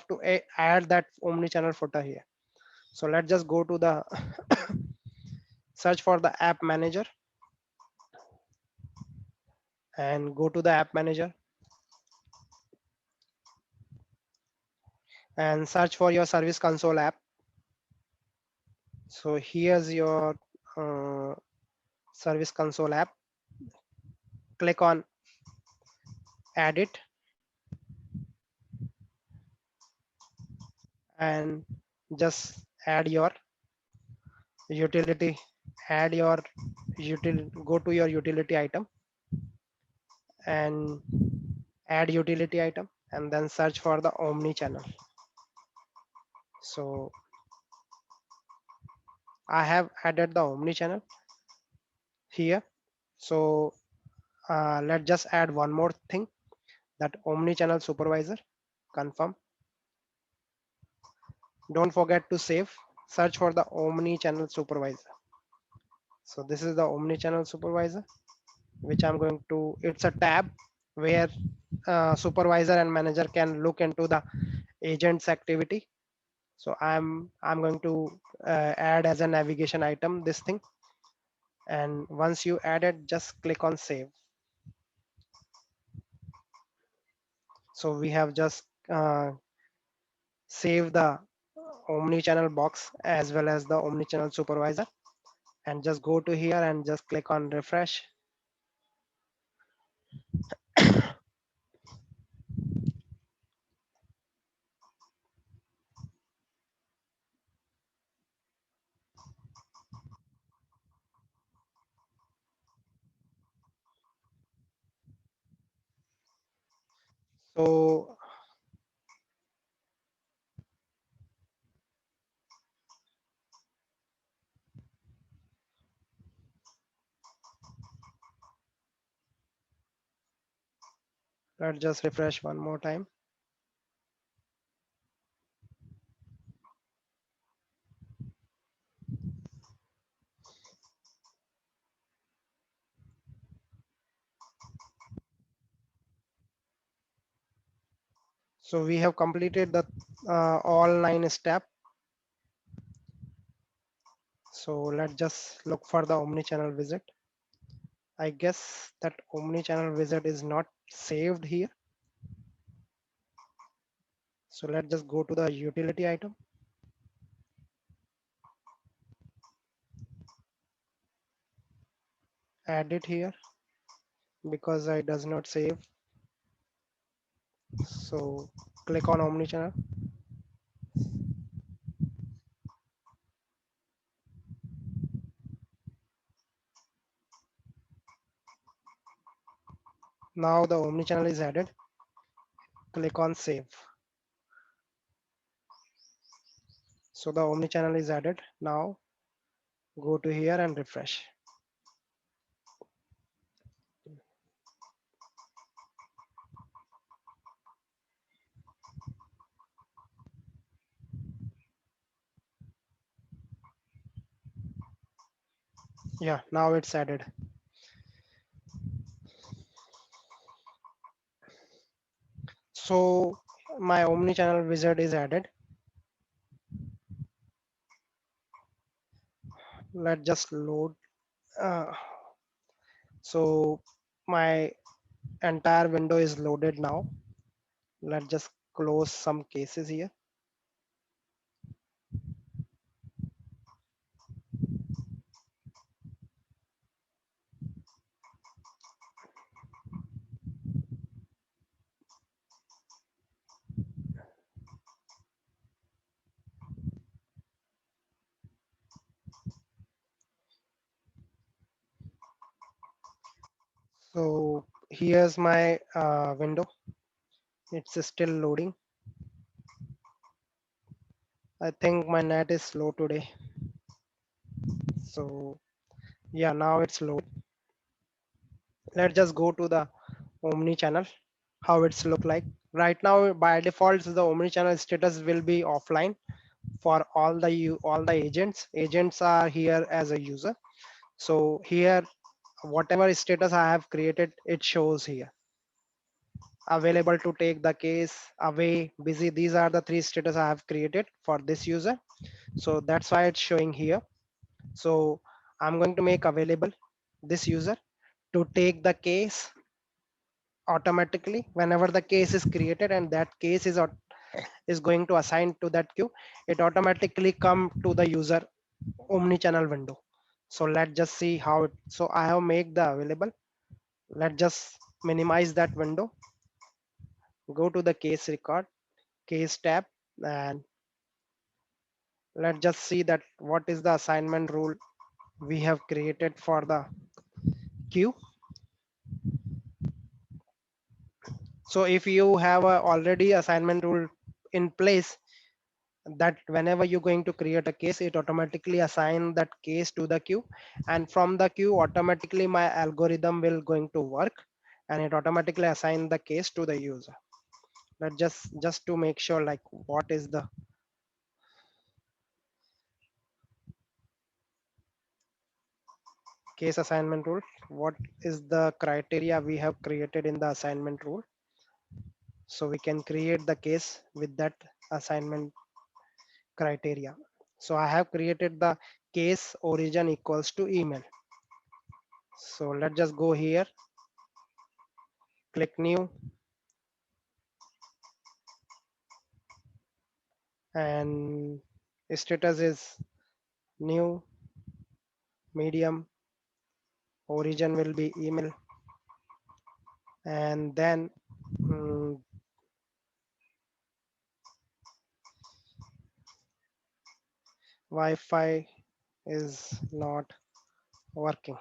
to add that omni-channel footer here. So let's just go to the search for the app manager, and go to the app manager and search for your service console app. So here's your uh, service console app. Click on add it, and just add your utility, add your go to your utility item and add utility item, and then search for the omni channel. So I have added the omni channel here. So Let's just add one more thing, that omni-channel supervisor. Confirm. Don't forget to save. Search for the omni-channel supervisor. So this is the omni-channel supervisor, which I'm going to, it's a tab where supervisor and manager can look into the agent's activity. So I'm going to add as a navigation item this thing, and once you add it, just click on save. So we have just saved the omni-channel box as well as the omni-channel supervisor, and just go to here and just click on refresh. So let's just refresh one more time. So we have completed the all 9 steps. So let's just look for the omni-channel visit. I guess that omni-channel visit is not saved here. So let's just go to the utility item. Add it here because it does not save. So click on omni-channel. Now the omni-channel is added. Click on save. So the omni-channel is added. Now go to here and refresh. Yeah, now it's added. So my omni-channel wizard is added. Let's just load. Uh, so my entire window is loaded now. Let's just close some cases here. So here's my window. It's still loading. I think my net is slow today. So yeah, now it's load. Let's just go to the omni channel, how it's look like. Right now by default the omni channel status will be offline for all the agents. Agents are here as a user. So here whatever status I have created, it shows here. Available to take the case, away, busy. These are the 3 status I have created for this user. So that's why it's showing here. So I'm going to make available this user to take the case automatically whenever the case is created, and that case is going to assign to that queue. It automatically come to the user omni channel window. So let's just see how it. So I have make the available. Let's just minimize that window. Go to the case record, case tab, and let's just see that what is the assignment rule we have created for the queue. So if you have a already assignment rule in place, that whenever you're going to create a case, it automatically assign that case to the queue, and from the queue automatically my algorithm will going to work, and it automatically assign the case to the user. But just to make sure, like, what is the case assignment rule, what is the criteria we have created in the assignment rule, so we can create the case with that assignment criteria. So I have created the case origin equals to email. So let's just go here, click new, and status is new, medium, origin will be email, and then Wi-Fi is not working.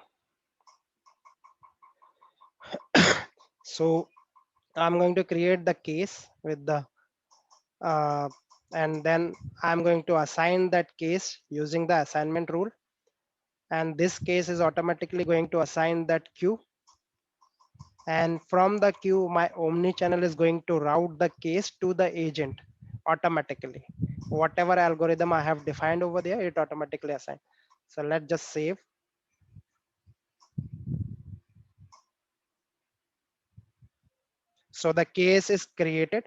So I'm going to create the case with the uh, and then I'm going to assign that case using the assignment rule, and this case is automatically going to assign that queue, and from the queue my omni channel is going to route the case to the agent automatically. Whatever algorithm I have defined over there, it automatically assign. So let's just save. So the case is created.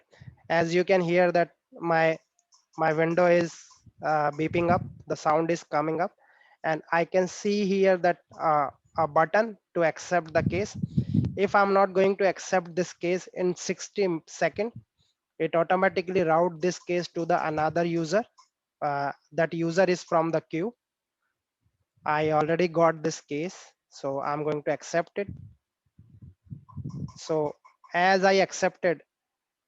As you can hear that my window is beeping up, the sound is coming up, and I can see here that a button to accept the case. If I'm not going to accept this case in 60 seconds, it automatically route this case to the another user. That user is from the queue. I already got this case, so I'm going to accept it. So as I accepted,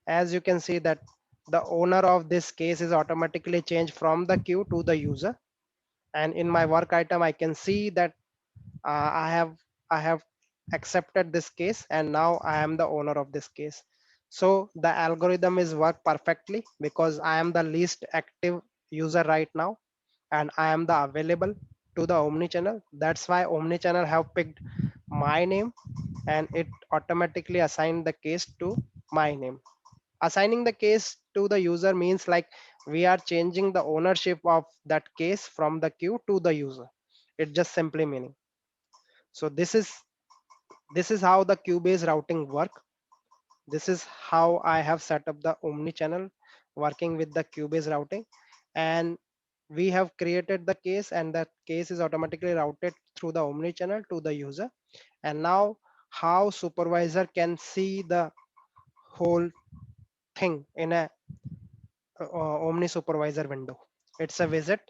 as you can see that the owner of this case is automatically changed from the queue to the user, and in my work item I can see that I have accepted this case, and now I am the owner of this case. So the algorithm is work perfectly because I am the least active user right now, and I am the available to the omnichannel. That's why omnichannel have picked my name, and it automatically assigned the case to my name. Assigning the case to the user means like we are changing the ownership of that case from the queue to the user. It just simply meaning. So this is how the queue based routing work. This is how I have set up the omni channel working with the queue based routing, and we have created the case, and that case is automatically routed through the omni channel to the user. And now how supervisor can see the whole thing in a omni supervisor window. It's a visit.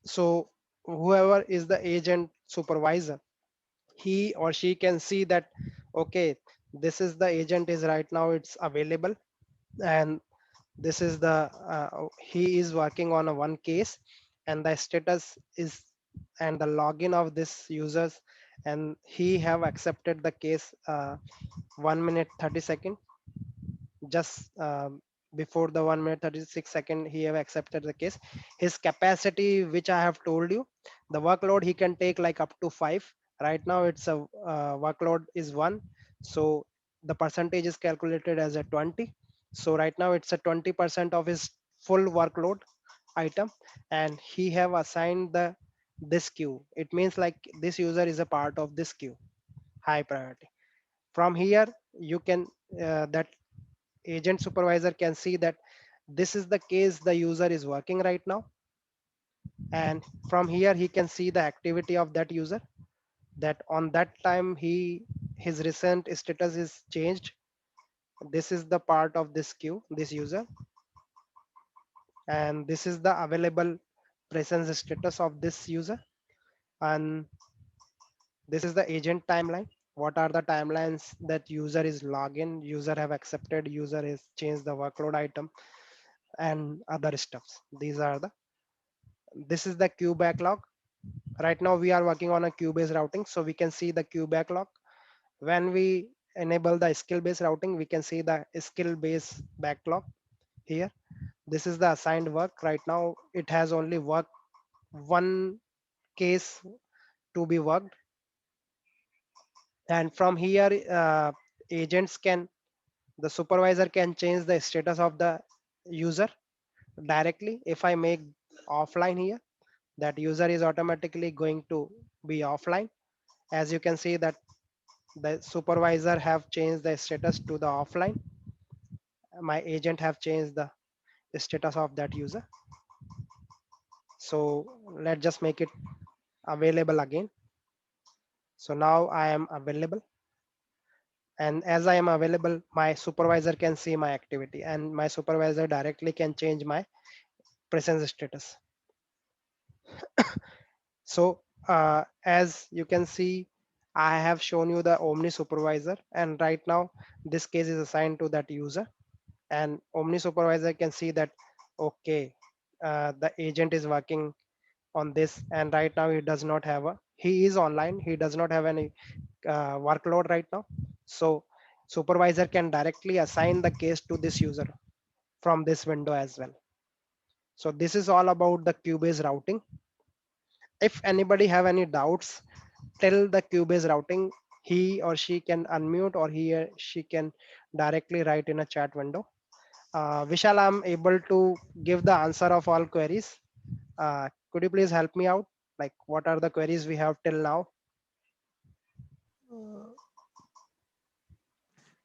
So whoever is the agent supervisor, he or she can see that, okay, this is the agent is right now it's available, and this is the he is working on a one case, and the status is and the login of this users, and he have accepted the case 1 minute 30 second, just before the 1 minute 36 second he have accepted the case. His capacity, which I have told you, the workload he can take like up to 5. Right now it's a workload is 1, so the percentage is calculated as a 20. So right now it's a 20% of his full workload item, and he have assigned the this queue. It means like this user is a part of this queue, high priority. From here you can that agent supervisor can see that this is the case the user is working right now, and from here he can see the activity of that user, that on that time his recent status is changed. This is the part of this queue, this user, and this is the available presence status of this user, and this is the agent timeline. What are the timelines that user is login, user have accepted, user is changed the workload item, and other stuffs. These are the this is the queue backlog. Right now we are working on a queue based routing, so we can see the queue backlog. When we enable the skill based routing, we can see the skill based backlog. here. This is the assigned work. Right now it has only work one case to be worked, and from here agents can the supervisor can change the status of the user directly. If I make offline here, that user is automatically going to be offline. As you can see that the supervisor have changed the status to the offline. My agent have changed the status of that user. So let's just make it available again. So now I am available, and as I am available, my supervisor can see my activity, and my supervisor directly can change my presence status. So as you can see, I have shown you the Omni supervisor, and right now this case is assigned to that user, and Omni supervisor can see that okay, the agent is working on this, and right now he does not have a he is online, he does not have any workload right now. So supervisor can directly assign the case to this user from this window as well. So this is all about the Cubase routing. If anybody have any doubts till the Cubase routing, he or she can unmute, or he or she can directly write in a chat window. Vishal, I'm able to give the answer of all queries. Could you please help me out? Like, what are the queries we have till now?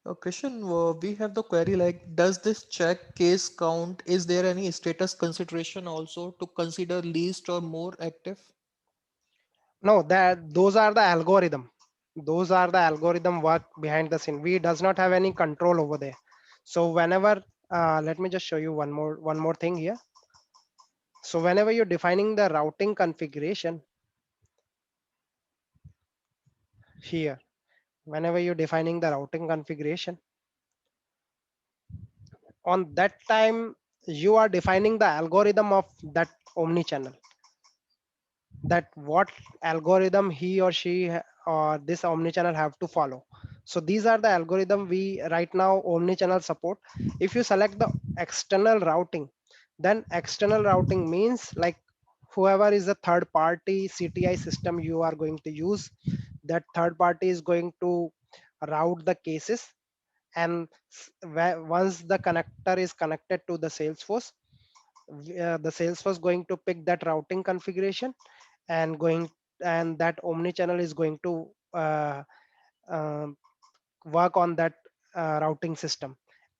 Uh, Christian, we have the query like, does this check case count? Is there any status consideration also to consider least or more active? No, that those are the algorithm. Those are the algorithm work behind the scene. We does not have any control over there. So whenever, let me just show you one more thing here. So whenever you're defining the routing configuration here, whenever you're defining the routing configuration, on that time you are defining the algorithm of that omni channel, that what algorithm he or she or this omnichannel have to follow. So these are the algorithm we right now omnichannel support. If you select the external routing, then external routing means like whoever is the third party CTI system you are going to use, that third party is going to route the cases. And once the connector is connected to the Salesforce, the Salesforce going to pick that routing configuration, and going and that omni-channel is going to um, work on that routing system.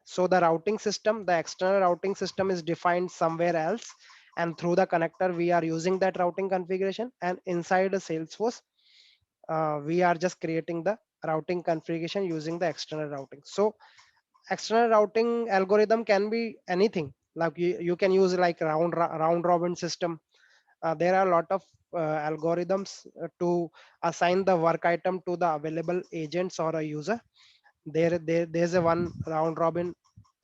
So the routing system, the external routing system is defined somewhere else, and through the connector we are using that routing configuration, and inside the Salesforce we are just creating the routing configuration using the external routing. So external routing algorithm can be anything, like you can use like round robin system. There are a lot of algorithms to assign the work item to the available agents or a user. There's a one round robin.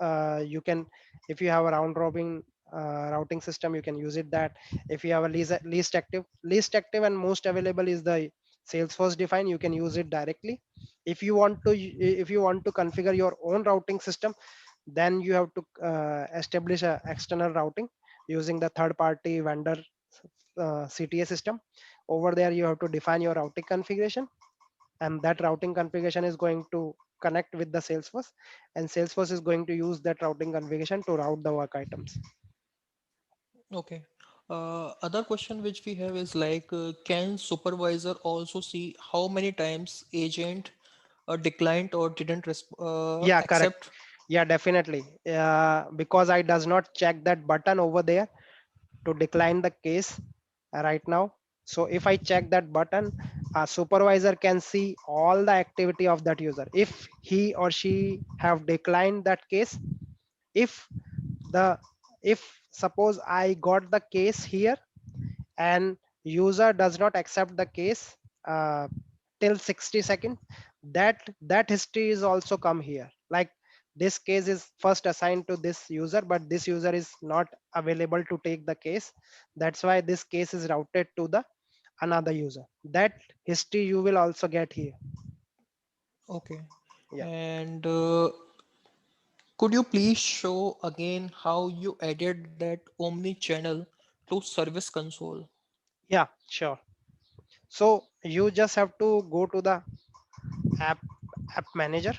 You can, if you have a round robin routing system, you can use it. That if you have a least active and most available is the Salesforce define, you can use it directly. If you want to configure your own routing system, then you have to establish a external routing using the third party vendor CTA system. Over there you have to define your routing configuration, and that routing configuration is going to connect with the Salesforce, and Salesforce is going to use that routing configuration to route the work items. Okay. Other question which we have is like, can supervisor also see how many times agent declined or didn't Yeah, correct. accept? Yeah, definitely. Because I does not check that button over there to decline the case right now. So if I check that button, a supervisor can see all the activity of that user. If he or she have declined that case, if the if suppose I got the case here, and user does not accept the case till 60 seconds, that history is also come here. Like, this case is first assigned to this user, but this user is not available to take the case. That's why this case is routed to the another user. That history you will also get here. Okay. Yeah. And Could you please show again how you added that Omni channel to Service Console? Yeah, sure. So you just have to go to the app app manager,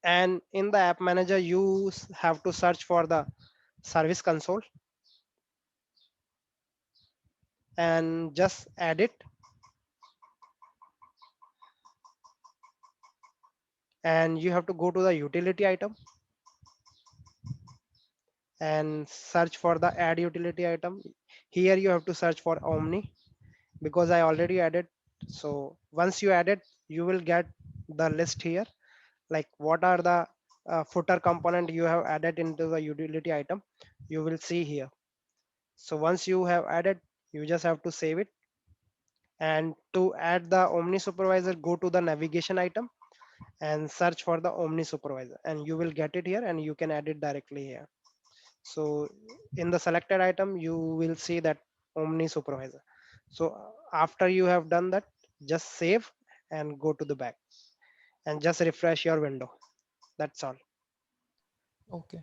and in the app manager you have to search for the service console and just add it, and you have to go to the utility item and search for the add utility item. Here you have to search for Omni because I already added. So once you add it, you will get the list here, like what are the footer component you have added into the utility item. You will see here. So once you have added, you just have to save it. And to add the Omni supervisor, go to the navigation item and search for the Omni supervisor, and you will get it here, and you can add it directly here. So in the selected item, you will see that Omni supervisor. So after you have done that, just save and go to the back and just refresh your window. That's all. Okay.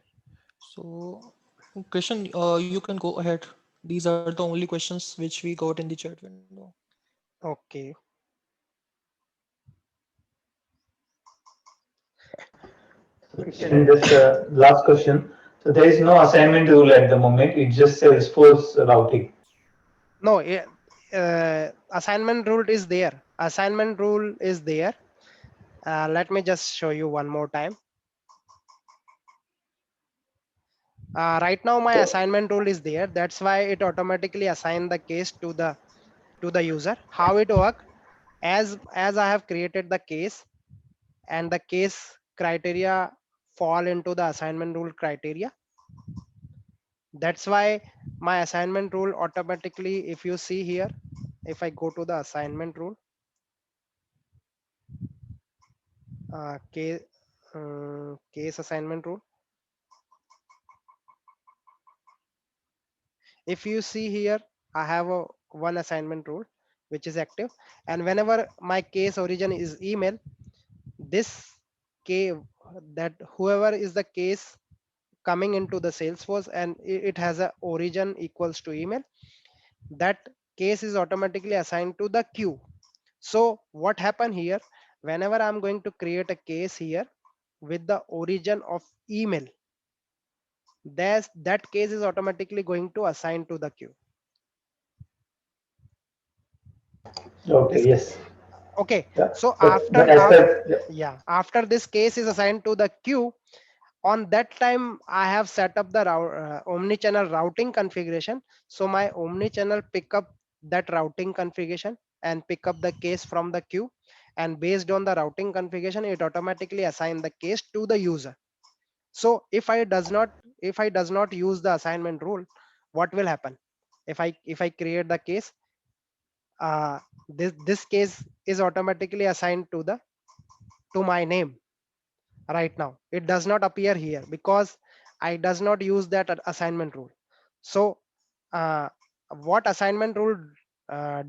So, Krishan, you can go ahead. These are the only questions which we got in the chat window. Okay. And just last question. So there is no assignment rule at the moment. It's just Salesforce routing. No, assignment rule is there. Assignment rule is there. Let me just show you one more time. Right now my assignment rule is there. That's why it automatically assign the case to the user. How it work? As I have created the case, and the case criteria fall into the assignment rule criteria. That's why my assignment rule automatically, if you see here, if I go to the assignment rule, case case assignment rule, if you see here, I have a one assignment rule which is active, and whenever my case origin is email, this case, that whoever is the case coming into the Salesforce and it has a origin equals to email, that case is automatically assigned to the queue. So what happened here, whenever I'm going to create a case here with the origin of email, that case is automatically going to assign to the queue. Okay, This yes. okay. Yeah. So But as per, yeah. yeah, after this case is assigned to the queue, on that time I have set up the omni-channel routing configuration. So my omni-channel pick up that routing configuration and pick up the case from the queue, and based on the routing configuration, it automatically assign the case to the user. So if I does not use the assignment rule, what will happen? If I create the case, this case is automatically assigned to my name. Right now it does not appear here because I does not use that assignment rule. So uh, what assignment rule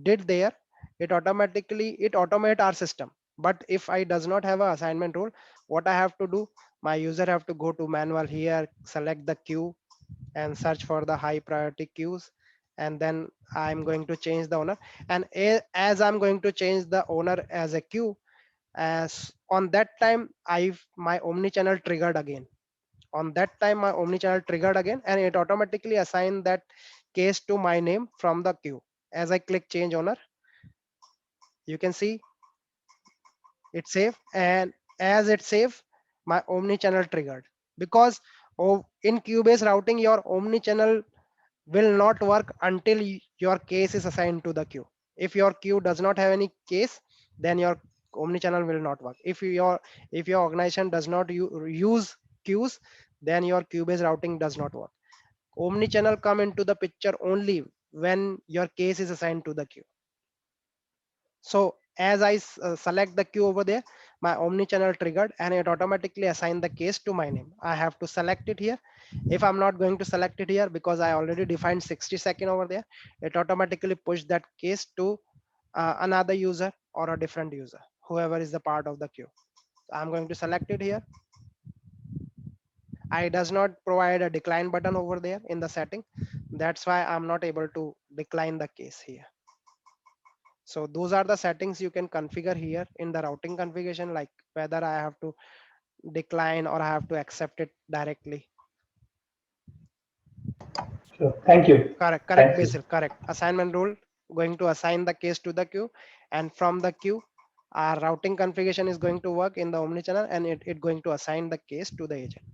did there, it automate our system. But if I does not have a assignment rule, what I have to do, my user have to go to manual here, select the queue and search for the high priority queues, and then I'm going to change the owner. And as I'm going to change the owner as a queue, as on that time I my omni channel triggered again. On that time my omni channel triggered again, and it automatically assigned that case to my name from the queue. As I click change owner, you can see it save, and as it save, my omni channel triggered. Because in queue based routing, your omni channel will not work until your case is assigned to the queue. If your queue does not have any case, then your omnichannel will not work. If your organization does not use queues, then your queue based routing does not work. Omnichannel come into the picture only when your case is assigned to the queue. So as I select the queue over there, my omni-channel triggered and it automatically assigned the case to my name. I have to select it here. If I'm not going to select it here because I already defined 60 seconds over there, it automatically push that case to another user or a different user, whoever is the part of the queue. I'm going to select it here. I does not provide a decline button over there in the setting. That's why I'm not able to decline the case here. So those are the settings you can configure here in the routing configuration, like whether I have to decline or I have to accept it directly. Sure. Thank you. Correct, Thanks. Basil, correct. Assignment rule, going to assign the case to the queue, and from the queue, our routing configuration is going to work in the omnichannel, and it going to assign the case to the agent.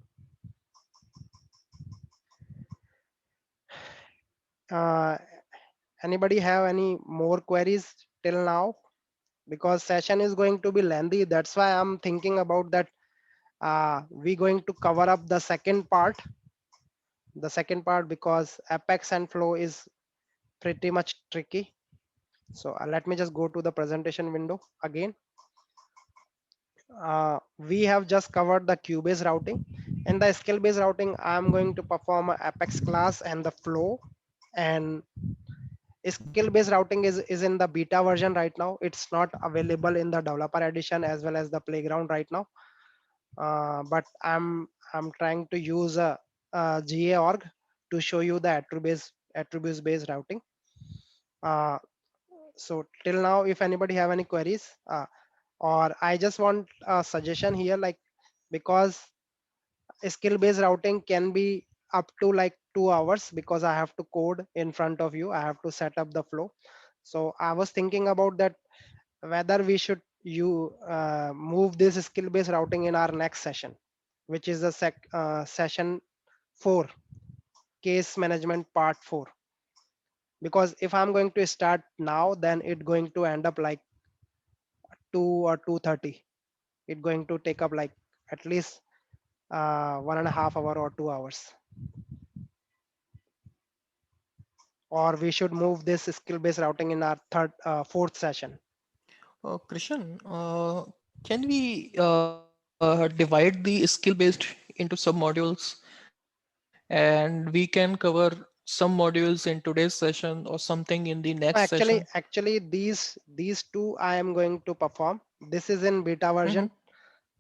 Uh, Anybody have any more queries till now? Because session is going to be lengthy. That's why I'm thinking about that. We're going to cover up the second part. The second part, because Apex and Flow is pretty much tricky. So let me just go to the presentation window again. We have just covered the queue-based routing. And the skill-based routing, I'm going to perform a Apex class and the Flow. And skill-based routing is in the beta version right now. It's not available in the developer edition as well as the playground right now. But I'm trying to use a GA org to show you the attributes-based routing. So till now, if anybody have any queries, or I just want a suggestion here, like, because skill-based routing can be up to like 2 hours, because I have to code in front of you. I have to set up the flow. So I was thinking about that, whether we should move this skill-based routing in our next session, which is the session 4, case management part 4. Because if I'm going to start now, then it's going to end up like 2 or 2:30. It's going to take up like at least 1.5 hours or 2 hours. Or we should move this skill-based routing in our fourth session. Krishan, can we divide the skill-based into sub-modules, and we can cover some modules in today's session or something in the next session? Actually, these two I am going to perform. This is in beta Mm-hmm, version,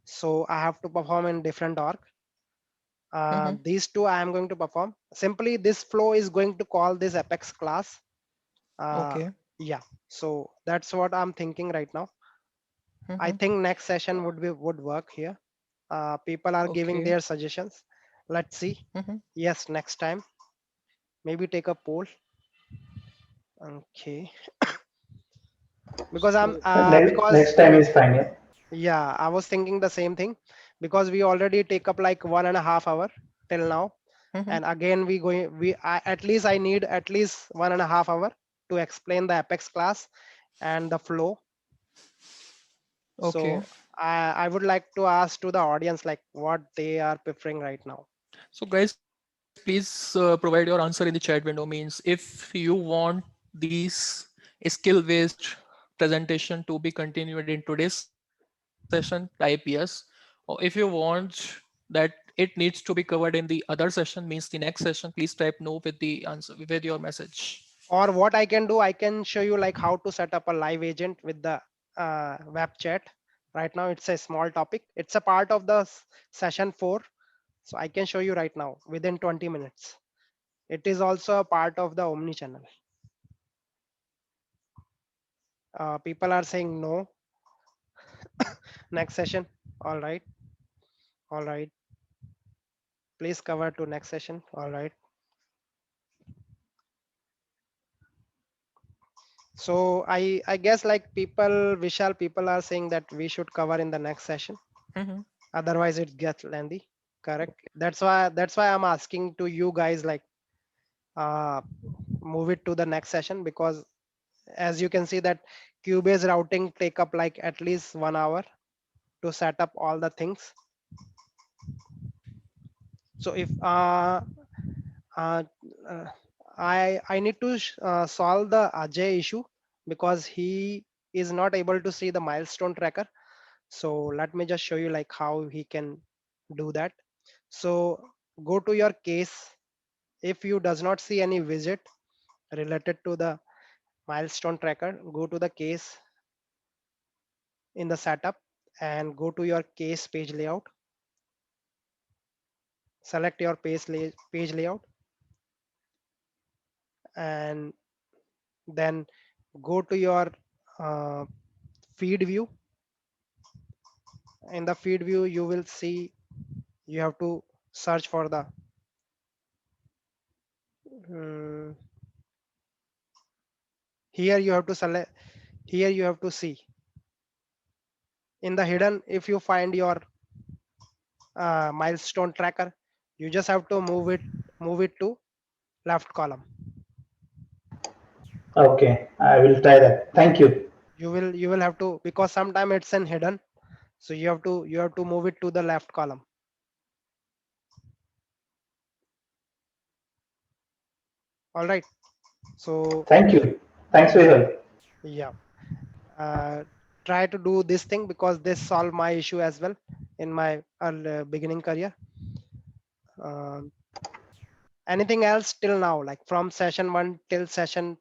so I have to perform in different org. mm-hmm. These two I am going to perform. Simply, this flow is going to call this Apex class. Uh, Okay. yeah, so that's what I'm thinking right now. I Mm-hmm. think next session would work here. People are giving Okay. their suggestions. Let's see. Mm-hmm. Yes, next time maybe take a poll. Okay, because I'm So, Next time is fine. Yeah. yeah, I was thinking the same thing, because we already take up like 1.5 hours till now, mm-hmm. and again at least I need at least 1.5 hours to explain the Apex class and the flow. Okay. So I would like to ask to the audience like what they are preferring right now. So guys, please provide your answer in the chat window. Means if you want these skill-based presentation to be continued in today's session, type yes. Or if you want that it needs to be covered in the other session, means the next session, please type no with the answer with your message. Or what I can do, I can show you like how to set up a live agent with the web chat. Right now it's a small topic, it's a part of the session 4. So I can show you right now within 20 minutes. It is also a part of the omni channel. People are saying no. Next session. All right, all right, please cover to next session. All right, so I guess like people, Vishal, people are saying that we should cover in the next session, Mm-hmm. otherwise it gets lengthy. Correct. That's why I'm asking to you guys like uh move it to the next session, because as you can see that queue-based routing take up like at least 1 hour to set up all the things. So if uh, uh, I need to solve the Ajay issue, because he is not able to see the milestone tracker. So let me just show you like how he can do that. So go to your case. If you does not see any widget related to the milestone tracker, go to the case in the setup, and go to your case page layout. Select your page layout, and then go to your uh, feed view. In the feed view, you will see you have to search for the mm, here you have to select, here you have to see in the hidden. If you find your milestone tracker, you just have to move it to left column. Okay, I will try that. Thank you. You will have to, because sometime it's in hidden, so you have to move it to the left column. All right, so Thank you. Thanks for your help. yeah, uh, try to do this thing because this solved my issue as well in my beginning career. Um Anything else till now, like from session 1 till session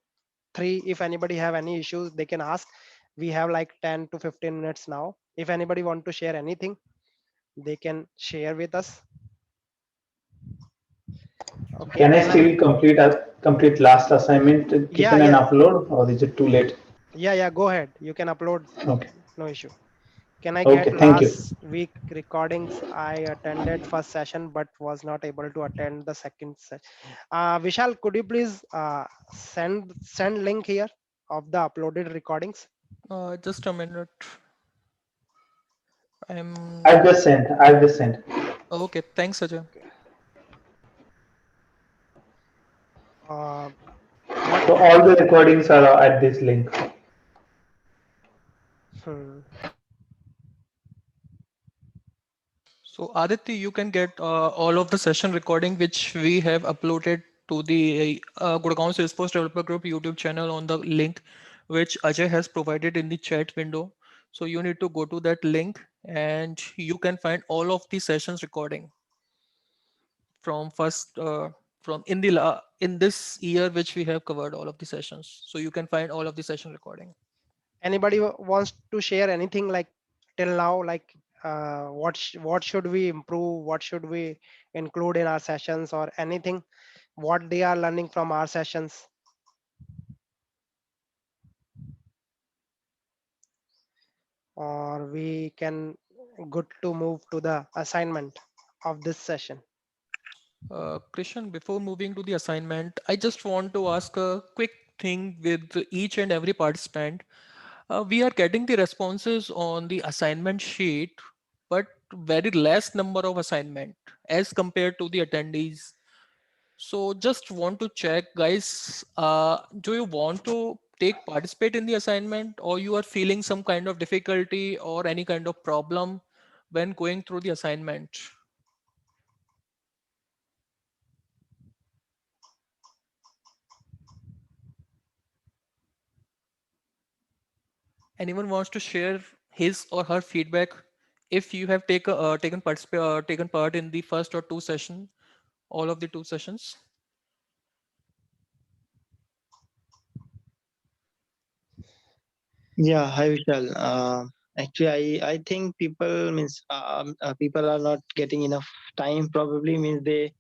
3? If anybody have any issues, they can ask. We have like 10 to 15 minutes now. If anybody want to share anything, they can share with us. Okay, Can I can I? still complete last assignment Yeah, given and yeah, upload, or is it too late? yeah, go ahead, you can upload. Okay. No issue. Can I get Okay. Thank you. last week recordings? I attended first session but was not able to attend the second session. Vishal, could you please send link here of the uploaded recordings? Just a minute. I'm I've just sent. I've just sent. okay. Thanks, Ajay. Okay. uh, what So all the recordings are at this link. hmm. So Aditya, you can get all of the session recording which we have uploaded to the Gurgaon Salesforce Developer Group YouTube channel on the link which Ajay has provided in the chat window. So you need to go to that link and you can find all of the sessions recording from first from in this year which we have covered all of the sessions. So you can find all of the session recording. Anybody wants to share anything like till now, like what should we improve, what should we include in our sessions, or anything what they are learning from our sessions? Or we can good to move to the assignment of this session. Krishan, before moving to the assignment, I just want to ask a quick thing with each and every participant. We are getting the responses on the assignment sheet, but very less number of assignment as compared to the attendees. So just want to check, guys, do you want to take participate in the assignment or you are feeling some kind of difficulty or any kind of problem when going through the assignment? Anyone wants to share his or her feedback if you have taken part in the first or two session, all of the two sessions? Yeah, hi Vishal. Actually, I think people means people are not getting enough time. Probably means they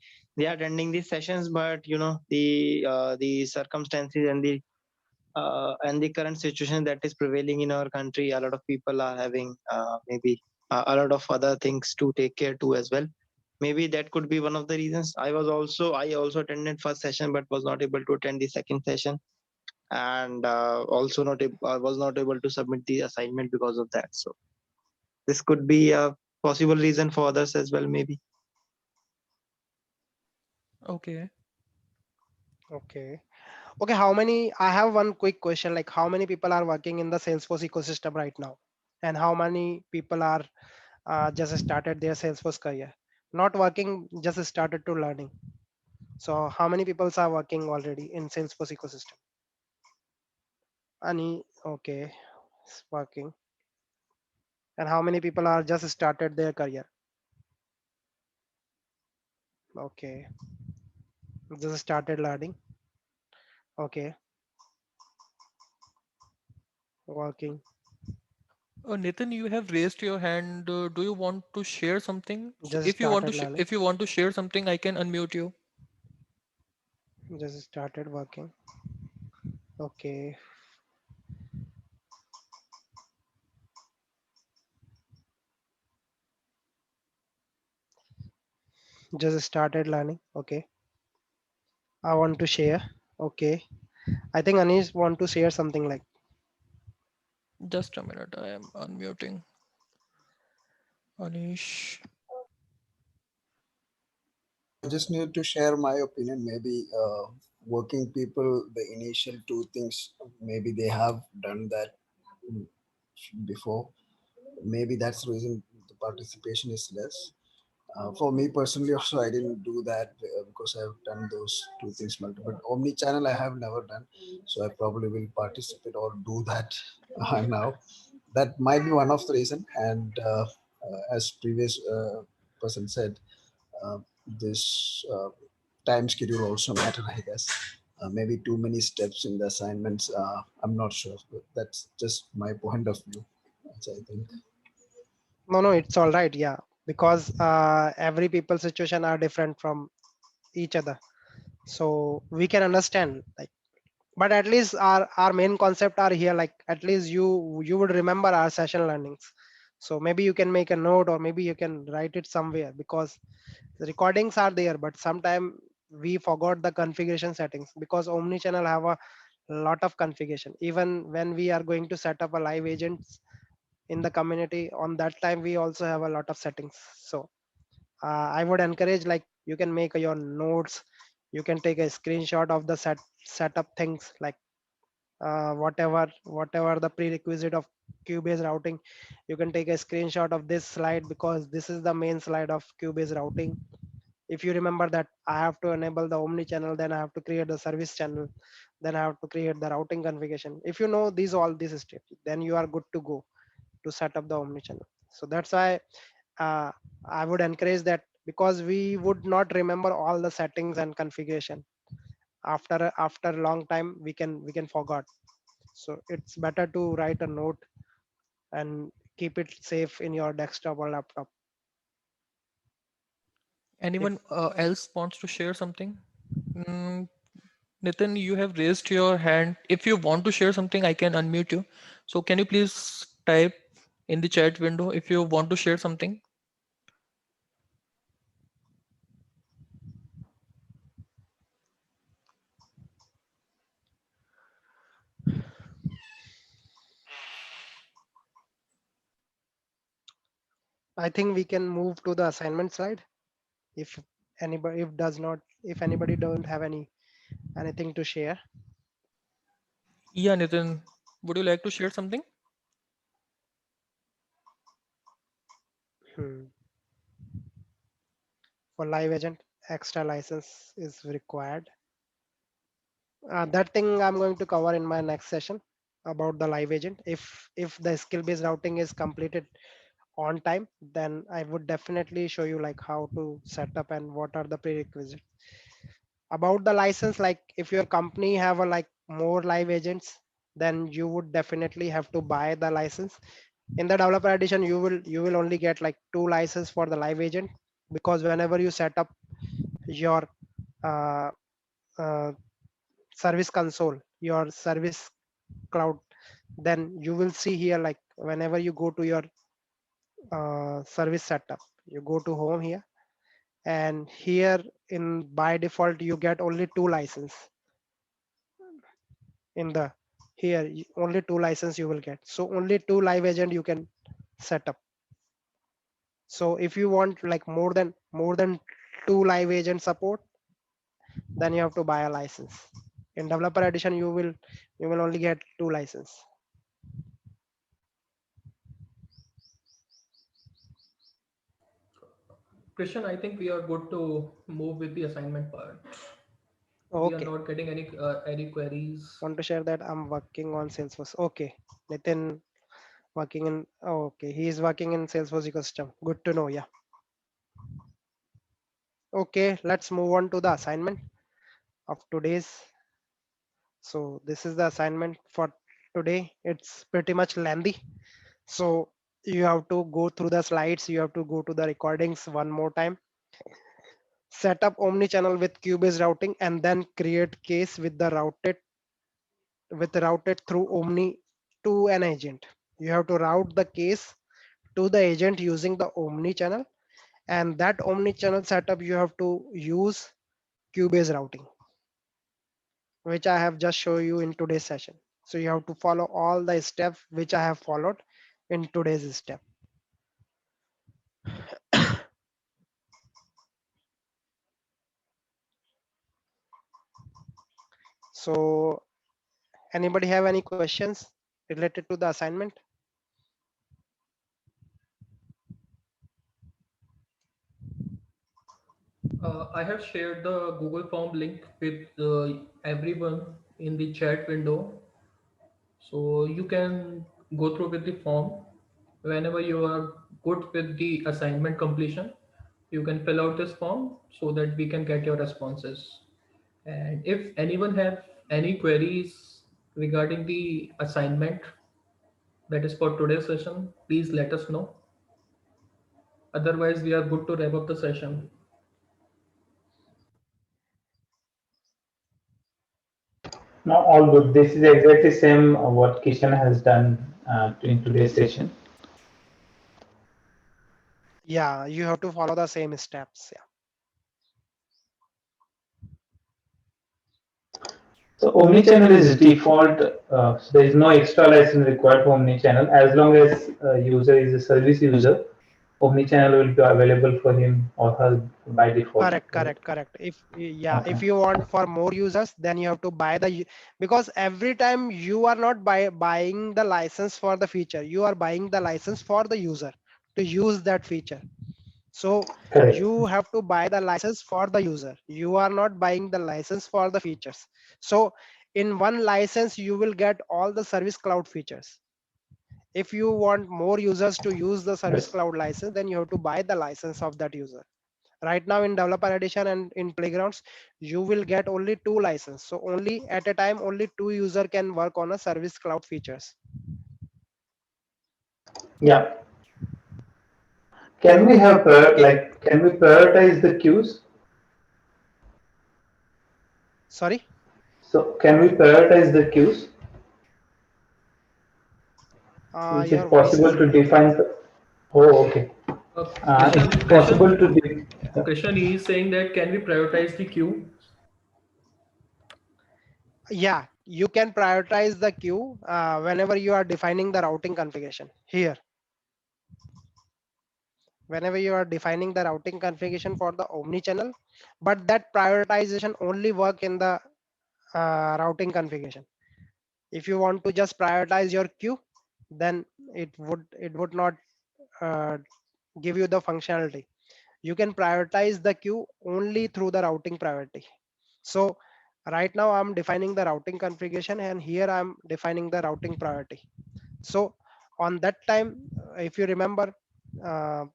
are attending these sessions, but the circumstances and the current situation that is prevailing in our country, a lot of people are having maybe a lot of other things to take care to as well. Maybe that could be one of the reasons. I also attended first session, but was not able to attend the second session, and also I was not able to submit the assignment because of that. So this could be a possible reason for others as well, maybe. Okay. Okay. Okay, how many, I have one quick question, like how many people are working in the Salesforce ecosystem right now, and how many people are just started their Salesforce career, not working, just started to learning? So how many people are working already in Salesforce ecosystem? Any? Okay, it's working. And how many people are just started their career? Okay, just started learning. Okay, working. Nitin, you have raised your hand. Do you want to share something? So Just started learning. if you want to share something, I can unmute you. Just started working. Okay. Just started learning. Okay. I want to share. Okay. I think Anish want to share something like. Just a minute, I am unmuting. Anish. I just need to share my opinion. Maybe working people, the initial two things, maybe they have done that mm, before. Maybe that's the reason the participation is less. For me personally, also I didn't do that because I've done those two things multiple. But omni-channel I have never done, so I probably will participate or do that now. That might be one of the reason. And as previous person said, uh, this time schedule also matter, I guess. Maybe too many steps in the assignments. I'm not sure, but that's just my point of view. Which I think. No, no, it's all right. Yeah, because every people situation are different from each other, so we can understand. Like, but at least our main concept are here. Like, at least you would remember our session learnings. So maybe you can make a note, or maybe you can write it somewhere, because the recordings are there, but sometime we forgot the configuration settings, because omni-channel have a lot of configuration. Even when we are going to set up a live agents in the community, on that time we also have a lot of settings. So I would encourage, like, you can make your notes, you can take a screenshot of the setup things, like whatever the prerequisite of Cubase routing. You can take a screenshot of this slide, because this is the main slide of Cubase routing. If you remember that I have to enable the omni channel, then I have to create the service channel, then I have to create the routing configuration. If you know these all these steps, then you are good to go to set up the omni channel. So that's why uh, I would encourage that, because we would not remember all the settings and configuration. After a long time, we can forget. So it's better to write a note and keep it safe in your desktop or laptop. If Anyone else wants to share something? Mm, Nitin, you have raised your hand. If you want to share something, I can unmute you. So can you please type in the chat window if you want to share something? I think we can move to the assignment slide. If anybody don't have anything to share. Yeah, Nitin, would you like to share something? Hmm. For live agent, extra license is required. That thing I'm going to cover in my next session about the live agent. If the skill based routing is completed on time, then I would definitely show you like how to set up and what are the prerequisites. About the license, like if your company have a like more live agents, then you would definitely have to buy the license. In the developer edition, you will only get like 2 license for the live agent, because whenever you set up your uh, uh, service console, your service cloud, then you will see here, like whenever you go to your service setup, you go to home here, and here in by default you get only 2 license. In the here only 2 license you will get, so only 2 live agent you can set up. So if you want like more than 2 live agent support, then you have to buy a license. In developer edition, you will only get 2 license. Christian, I think we are good to move with the assignment part. We are Okay, not getting any queries. want to share that I'm working on Salesforce. Okay, Nitin working in, oh, okay, he is working in Salesforce ecosystem. Good to know. Yeah. Okay, let's move on to the assignment of today's. So this is the assignment for today. It's pretty much lengthy. So you have to go through the slides, you have to go to the recordings one more time, set up omni-channel with queue-based routing, and then create case with the routed through omni to an agent. You have to route the case to the agent using the omni-channel, and that omni-channel setup you have to use queue-based routing, which I have just shown you in today's session. So you have to follow all the steps which I have followed in today's step. So anybody have any questions related to the assignment? I have shared the Google Form link with everyone in the chat window. So you can go through with the form. Whenever you are good with the assignment completion, you can fill out this form so that we can get your responses. And if anyone have any queries regarding the assignment that is for today's session, please let us know. Otherwise, we are good to wrap up the session. No, all good. This is exactly same what Kishan has done in today's session. Yeah, you have to follow the same steps. Yeah. So omnichannel is default. So there is no extra license required for omnichannel. As long as user is a service user, omnichannel will be available for him or her by default. Correct, Right? correct, correct. If Okay. you want for more users, then you have to buy because every time you are not buying the license for the feature, you are buying the license for the user to use that feature. So Correct. you have to buy the license for the user. You are not buying the license for the features. So in one license, you will get all the Service Cloud features. If you want more users to use the Service Yes. Cloud license, then you have to buy the license of that user. Right now in Developer Edition and in Playgrounds, you will get only 2 license. So only at a time, only 2 user can work on a Service Cloud features. Yeah. Can we have can we prioritize the queues? Sorry. So can we prioritize the queues? Is Your it voice possible is to breaking. define? Oh, okay. Is Krishan, it possible to? Yeah. Krishan is saying that can we prioritize the queue? Yeah, you can prioritize the queue whenever you are defining the routing configuration here. Whenever you are defining the routing configuration for the omni-channel, but that prioritization only work in the routing configuration. If you want to just prioritize your queue, then it would not uh, give you the functionality. You can prioritize the queue only through the routing priority. So right now I'm defining the routing configuration, and here I'm defining the routing priority. So on that time, if you remember,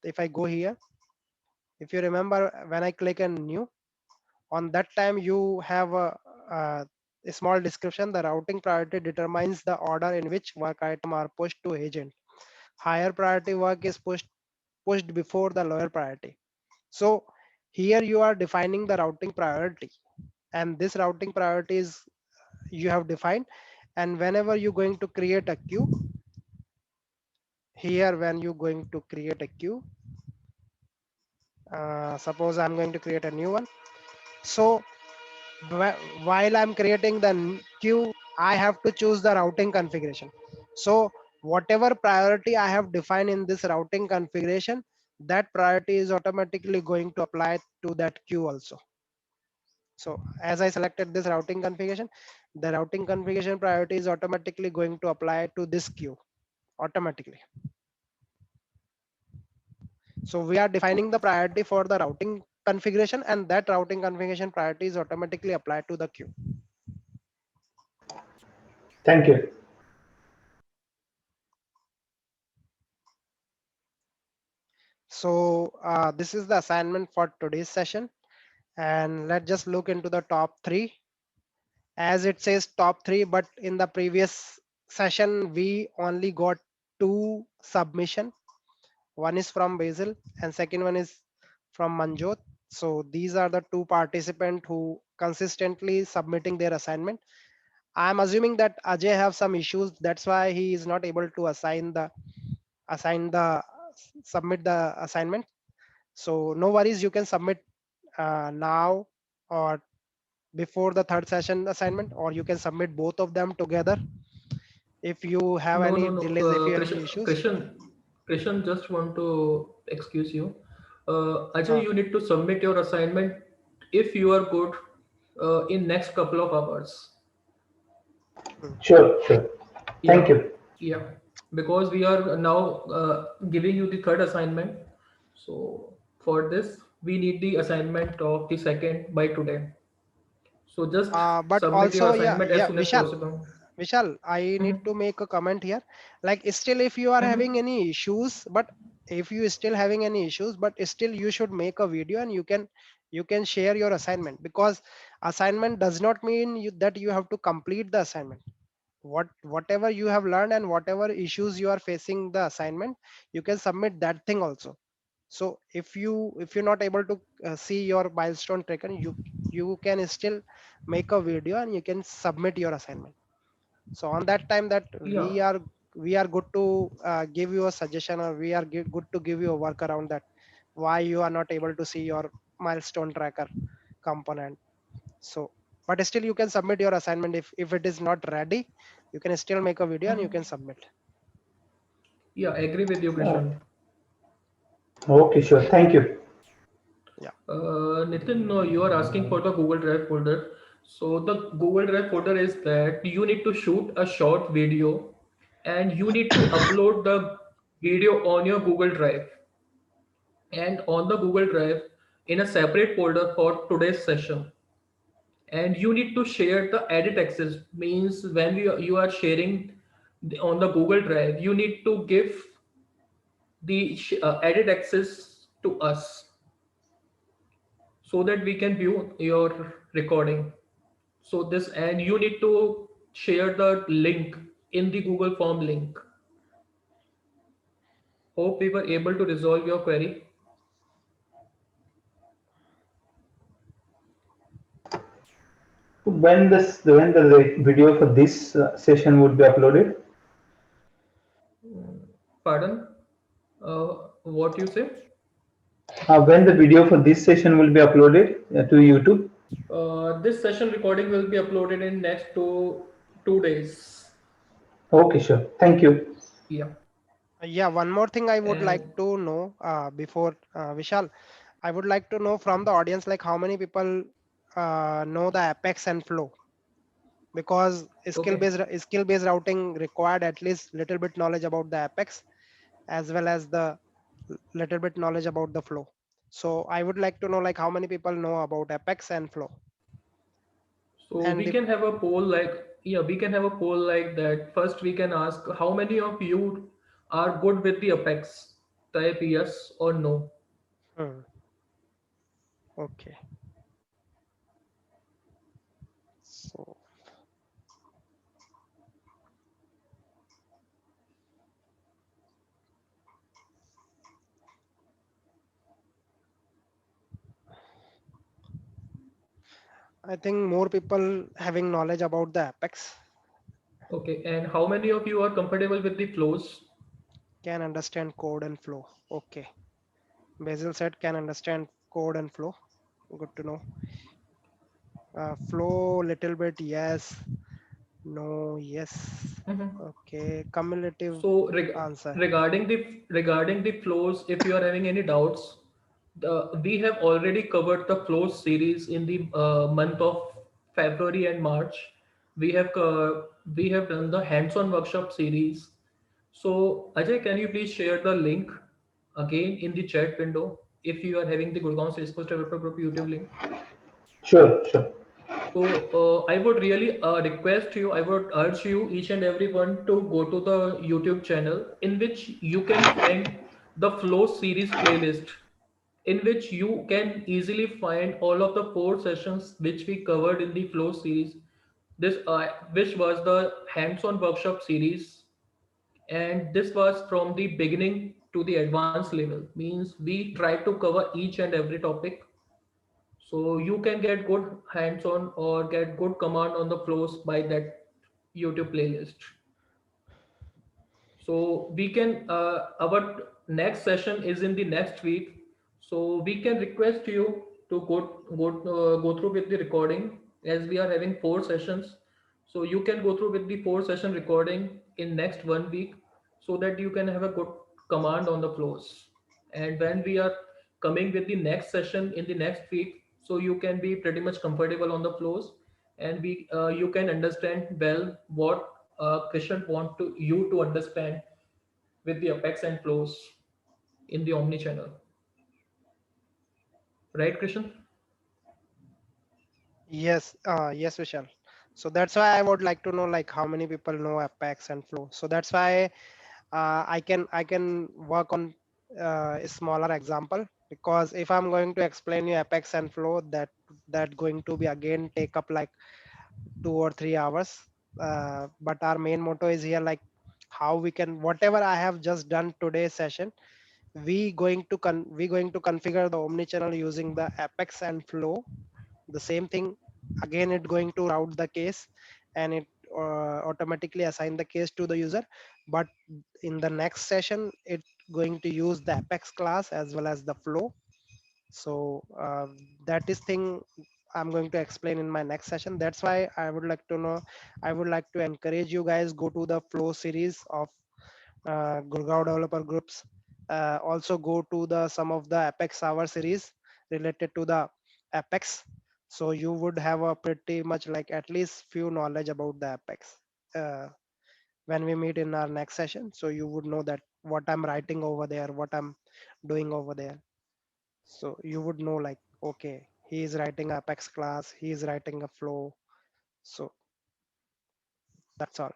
if I go here, if you remember, when I click on new, on that time you have a small description. The routing priority determines the order in which work item are pushed to agent. Higher priority work is pushed before the lower priority. So here you are defining the routing priority, and this routing priority is you have defined. And whenever you're going to create a queue, here when you're going to create a queue, suppose I'm going to create a new one. So while I'm creating the queue, I have to choose the routing configuration. So whatever priority I have defined in this routing configuration, that priority is automatically going to apply to that queue also. So as I selected this routing configuration, the routing configuration priority is automatically going to apply to this queue automatically. So we are defining the priority for the routing configuration, and that routing configuration priority is automatically applied to the queue. Thank you. So this is the assignment for today's session, and let's just look into the top 3. As it says top 3, but in the previous session we only got two submission. One is from Basil and second one is from Manjot. So these are the two participants who consistently submitting their assignment. I'm assuming that Ajay have some issues. That's why he is not able to assign the submit the assignment. So no worries, you can submit now or before the third session assignment, or you can submit both of them together if you have No, any no, no. delays, if you have any Krishan, issues. Krishan, just want to excuse you. Ajay, Uh, you need to submit your assignment if you are good in next couple of hours. mm. Sure, sure. Thank Yeah, you. yeah. Because we are now giving you the third assignment. So for this, we need the assignment of the second by today. So just But submit your also, assignment as yeah, soon as Vishal, possible. Vishal, I need Mhm, to make a comment here. Like, still, if you are having mhm. any issues, but if you still having any issues, but still you should make a video and you can share your assignment, because assignment does not mean that you have to complete the assignment. Whatever you have learned and whatever issues you are facing the assignment, you can submit that thing also. So if you're not able to see your milestone taken, you can still make a video and you can submit your assignment. So on that time that Yeah, we are good to give you a suggestion, or we are good to give you a workaround that why you are not able to see your milestone tracker component. So but still you can submit your assignment. If it is not ready, you can still make a video and you mhm. can submit. Yeah, I agree with you, Oh, Krishan. okay, sure. Thank you. Yeah. Nitin, no, you are asking for the Google Drive folder. So the Google Drive folder is that you need to shoot a short video and you need to upload the video on your Google Drive and on the Google Drive in a separate folder for today's session. And you need to share the edit access, means when you are sharing on the Google Drive, you need to give the edit access to us so that we can view your recording. So this, and you need to share the link in the Google form link. Hope we were able to resolve your query. When the video for this session would be uploaded? Pardon, what you say? When the video for this session will be uploaded to YouTube? This session recording will be uploaded in next 2 days. Okay, sure. Thank you. Yeah. Yeah, one more thing I would like And to know before Vishal, I would like to know from the audience, like how many people know the Apex and Flow, because okay. skill based routing required at least little bit knowledge about the Apex as well as the little bit knowledge about the Flow. So I would like to know like how many people know about Apex and Flow. So And we if can have a poll like, yeah, we can have a poll like that. First, we can ask how many of you are good with the Apex? Type yes or no. hmm, okay, so I think more people having knowledge about the Apex Okay. And how many of you are comfortable with the flows? can understand code and flow. Okay. Basil said can understand code and flow. Good to know. Flow little bit, yes. No, yes. Mhm. Okay. Cumulative So answer. regarding the flows, if you are having any doubts, we have already covered the flows series in the month of February and March. We have we have done the hands-on workshop series. So Ajay, can you please share the link again in the chat window if you are having the Gurgaon Salesforce Developer Group YouTube link? Sure, sure. So I would really request you, I would urge you, each and everyone, to go to the YouTube channel in which you can find the Flow series playlist, in which you can easily find all of the 4 sessions which we covered in the Flow series. This which was the hands-on workshop series, And this was from the beginning to the advanced level, means we try to cover each and every topic, so you can get good hands-on or get good command on the flows by that YouTube playlist. So we can our next session is in the next week, so we can request you to go through with the recording, as we are having 4 sessions. So you can go through with the 4 session recording in next 1 week, so that you can have a good command on the flows. And when we are coming with the next session in the next week, so you can be pretty much comfortable on the flows, and we you can understand well what Christian want to you to understand with the Apex and flows in the Omni channel. Right, Christian? Yes, Vishal. So that's why I would like to know like how many people know Apex and Flow. So that's why I can work on a smaller example, because if I'm going to explain you Apex and Flow, that going to be again take up like 2 or 3 hours. But our main motto is here like how we can, whatever I have just done today's session, we going to configure the omnichannel using the Apex and Flow. The same thing again, it going to route the case, and it automatically assign the case to the user. But in the next session, it going to use the Apex class as well as the Flow. So that is thing I'm going to explain in my next session. That's why I would like to know, I would like to encourage you guys go to the Flow series of Gurgaon developer groups. Also go to the some of the Apex hour series related to the Apex. So you would have a pretty much like at least few knowledge about the Apex when we meet in our next session. So you would know that what I'm writing over there, what I'm doing over there. So you would know like, okay, he is writing Apex class, he is writing a flow. So that's all.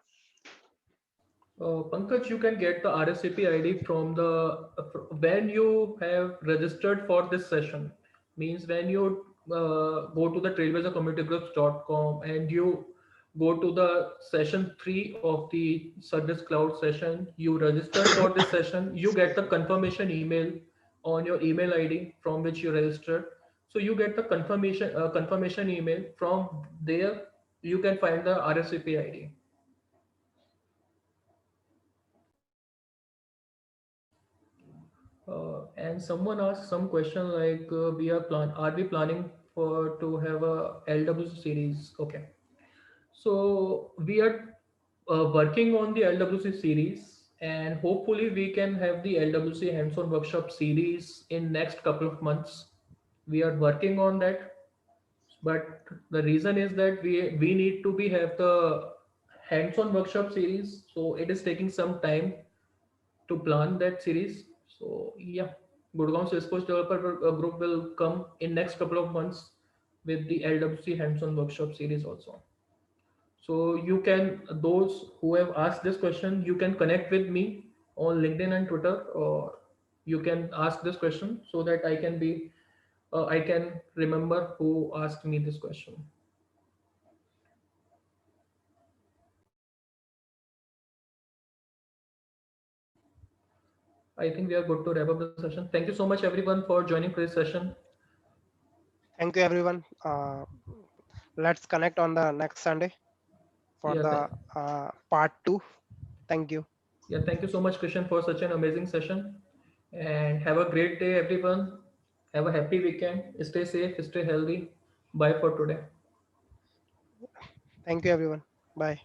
Pankaj, you can get the RSVP ID from the when you have registered for this session. Means when you go to the trailblazercommunitygroups.com and you go to the session 3 of the Service Cloud session, you registered for this session, you get the confirmation email on your email ID from which you registered. So you get the confirmation email from there. You can find the RSVP ID. And someone asked some question like are we planning for to have a LWC series? Okay, so we are working on the LWC series, and hopefully we can have the LWC hands-on workshop series in next couple of months. We are working on that, but the reason is that we need to be have the hands-on workshop series, so it is taking some time to plan that series. So yeah, Gurgaon Salesforce Developer Group will come in next couple of months with the LWC hands-on workshop series also. So you can, those who have asked this question, you can connect with me on LinkedIn and Twitter, or you can ask this question so that I can remember who asked me this question. I think we are good to wrap up the session. Thank you so much everyone for joining for this session. Thank you everyone. Let's connect on the next Sunday for Yeah, the part 2. Thank you. yeah, thank you so much, Christian, for such an amazing session. And have a great day, everyone. Have a happy weekend. Stay safe, stay healthy. Bye for today. Thank you everyone. Bye.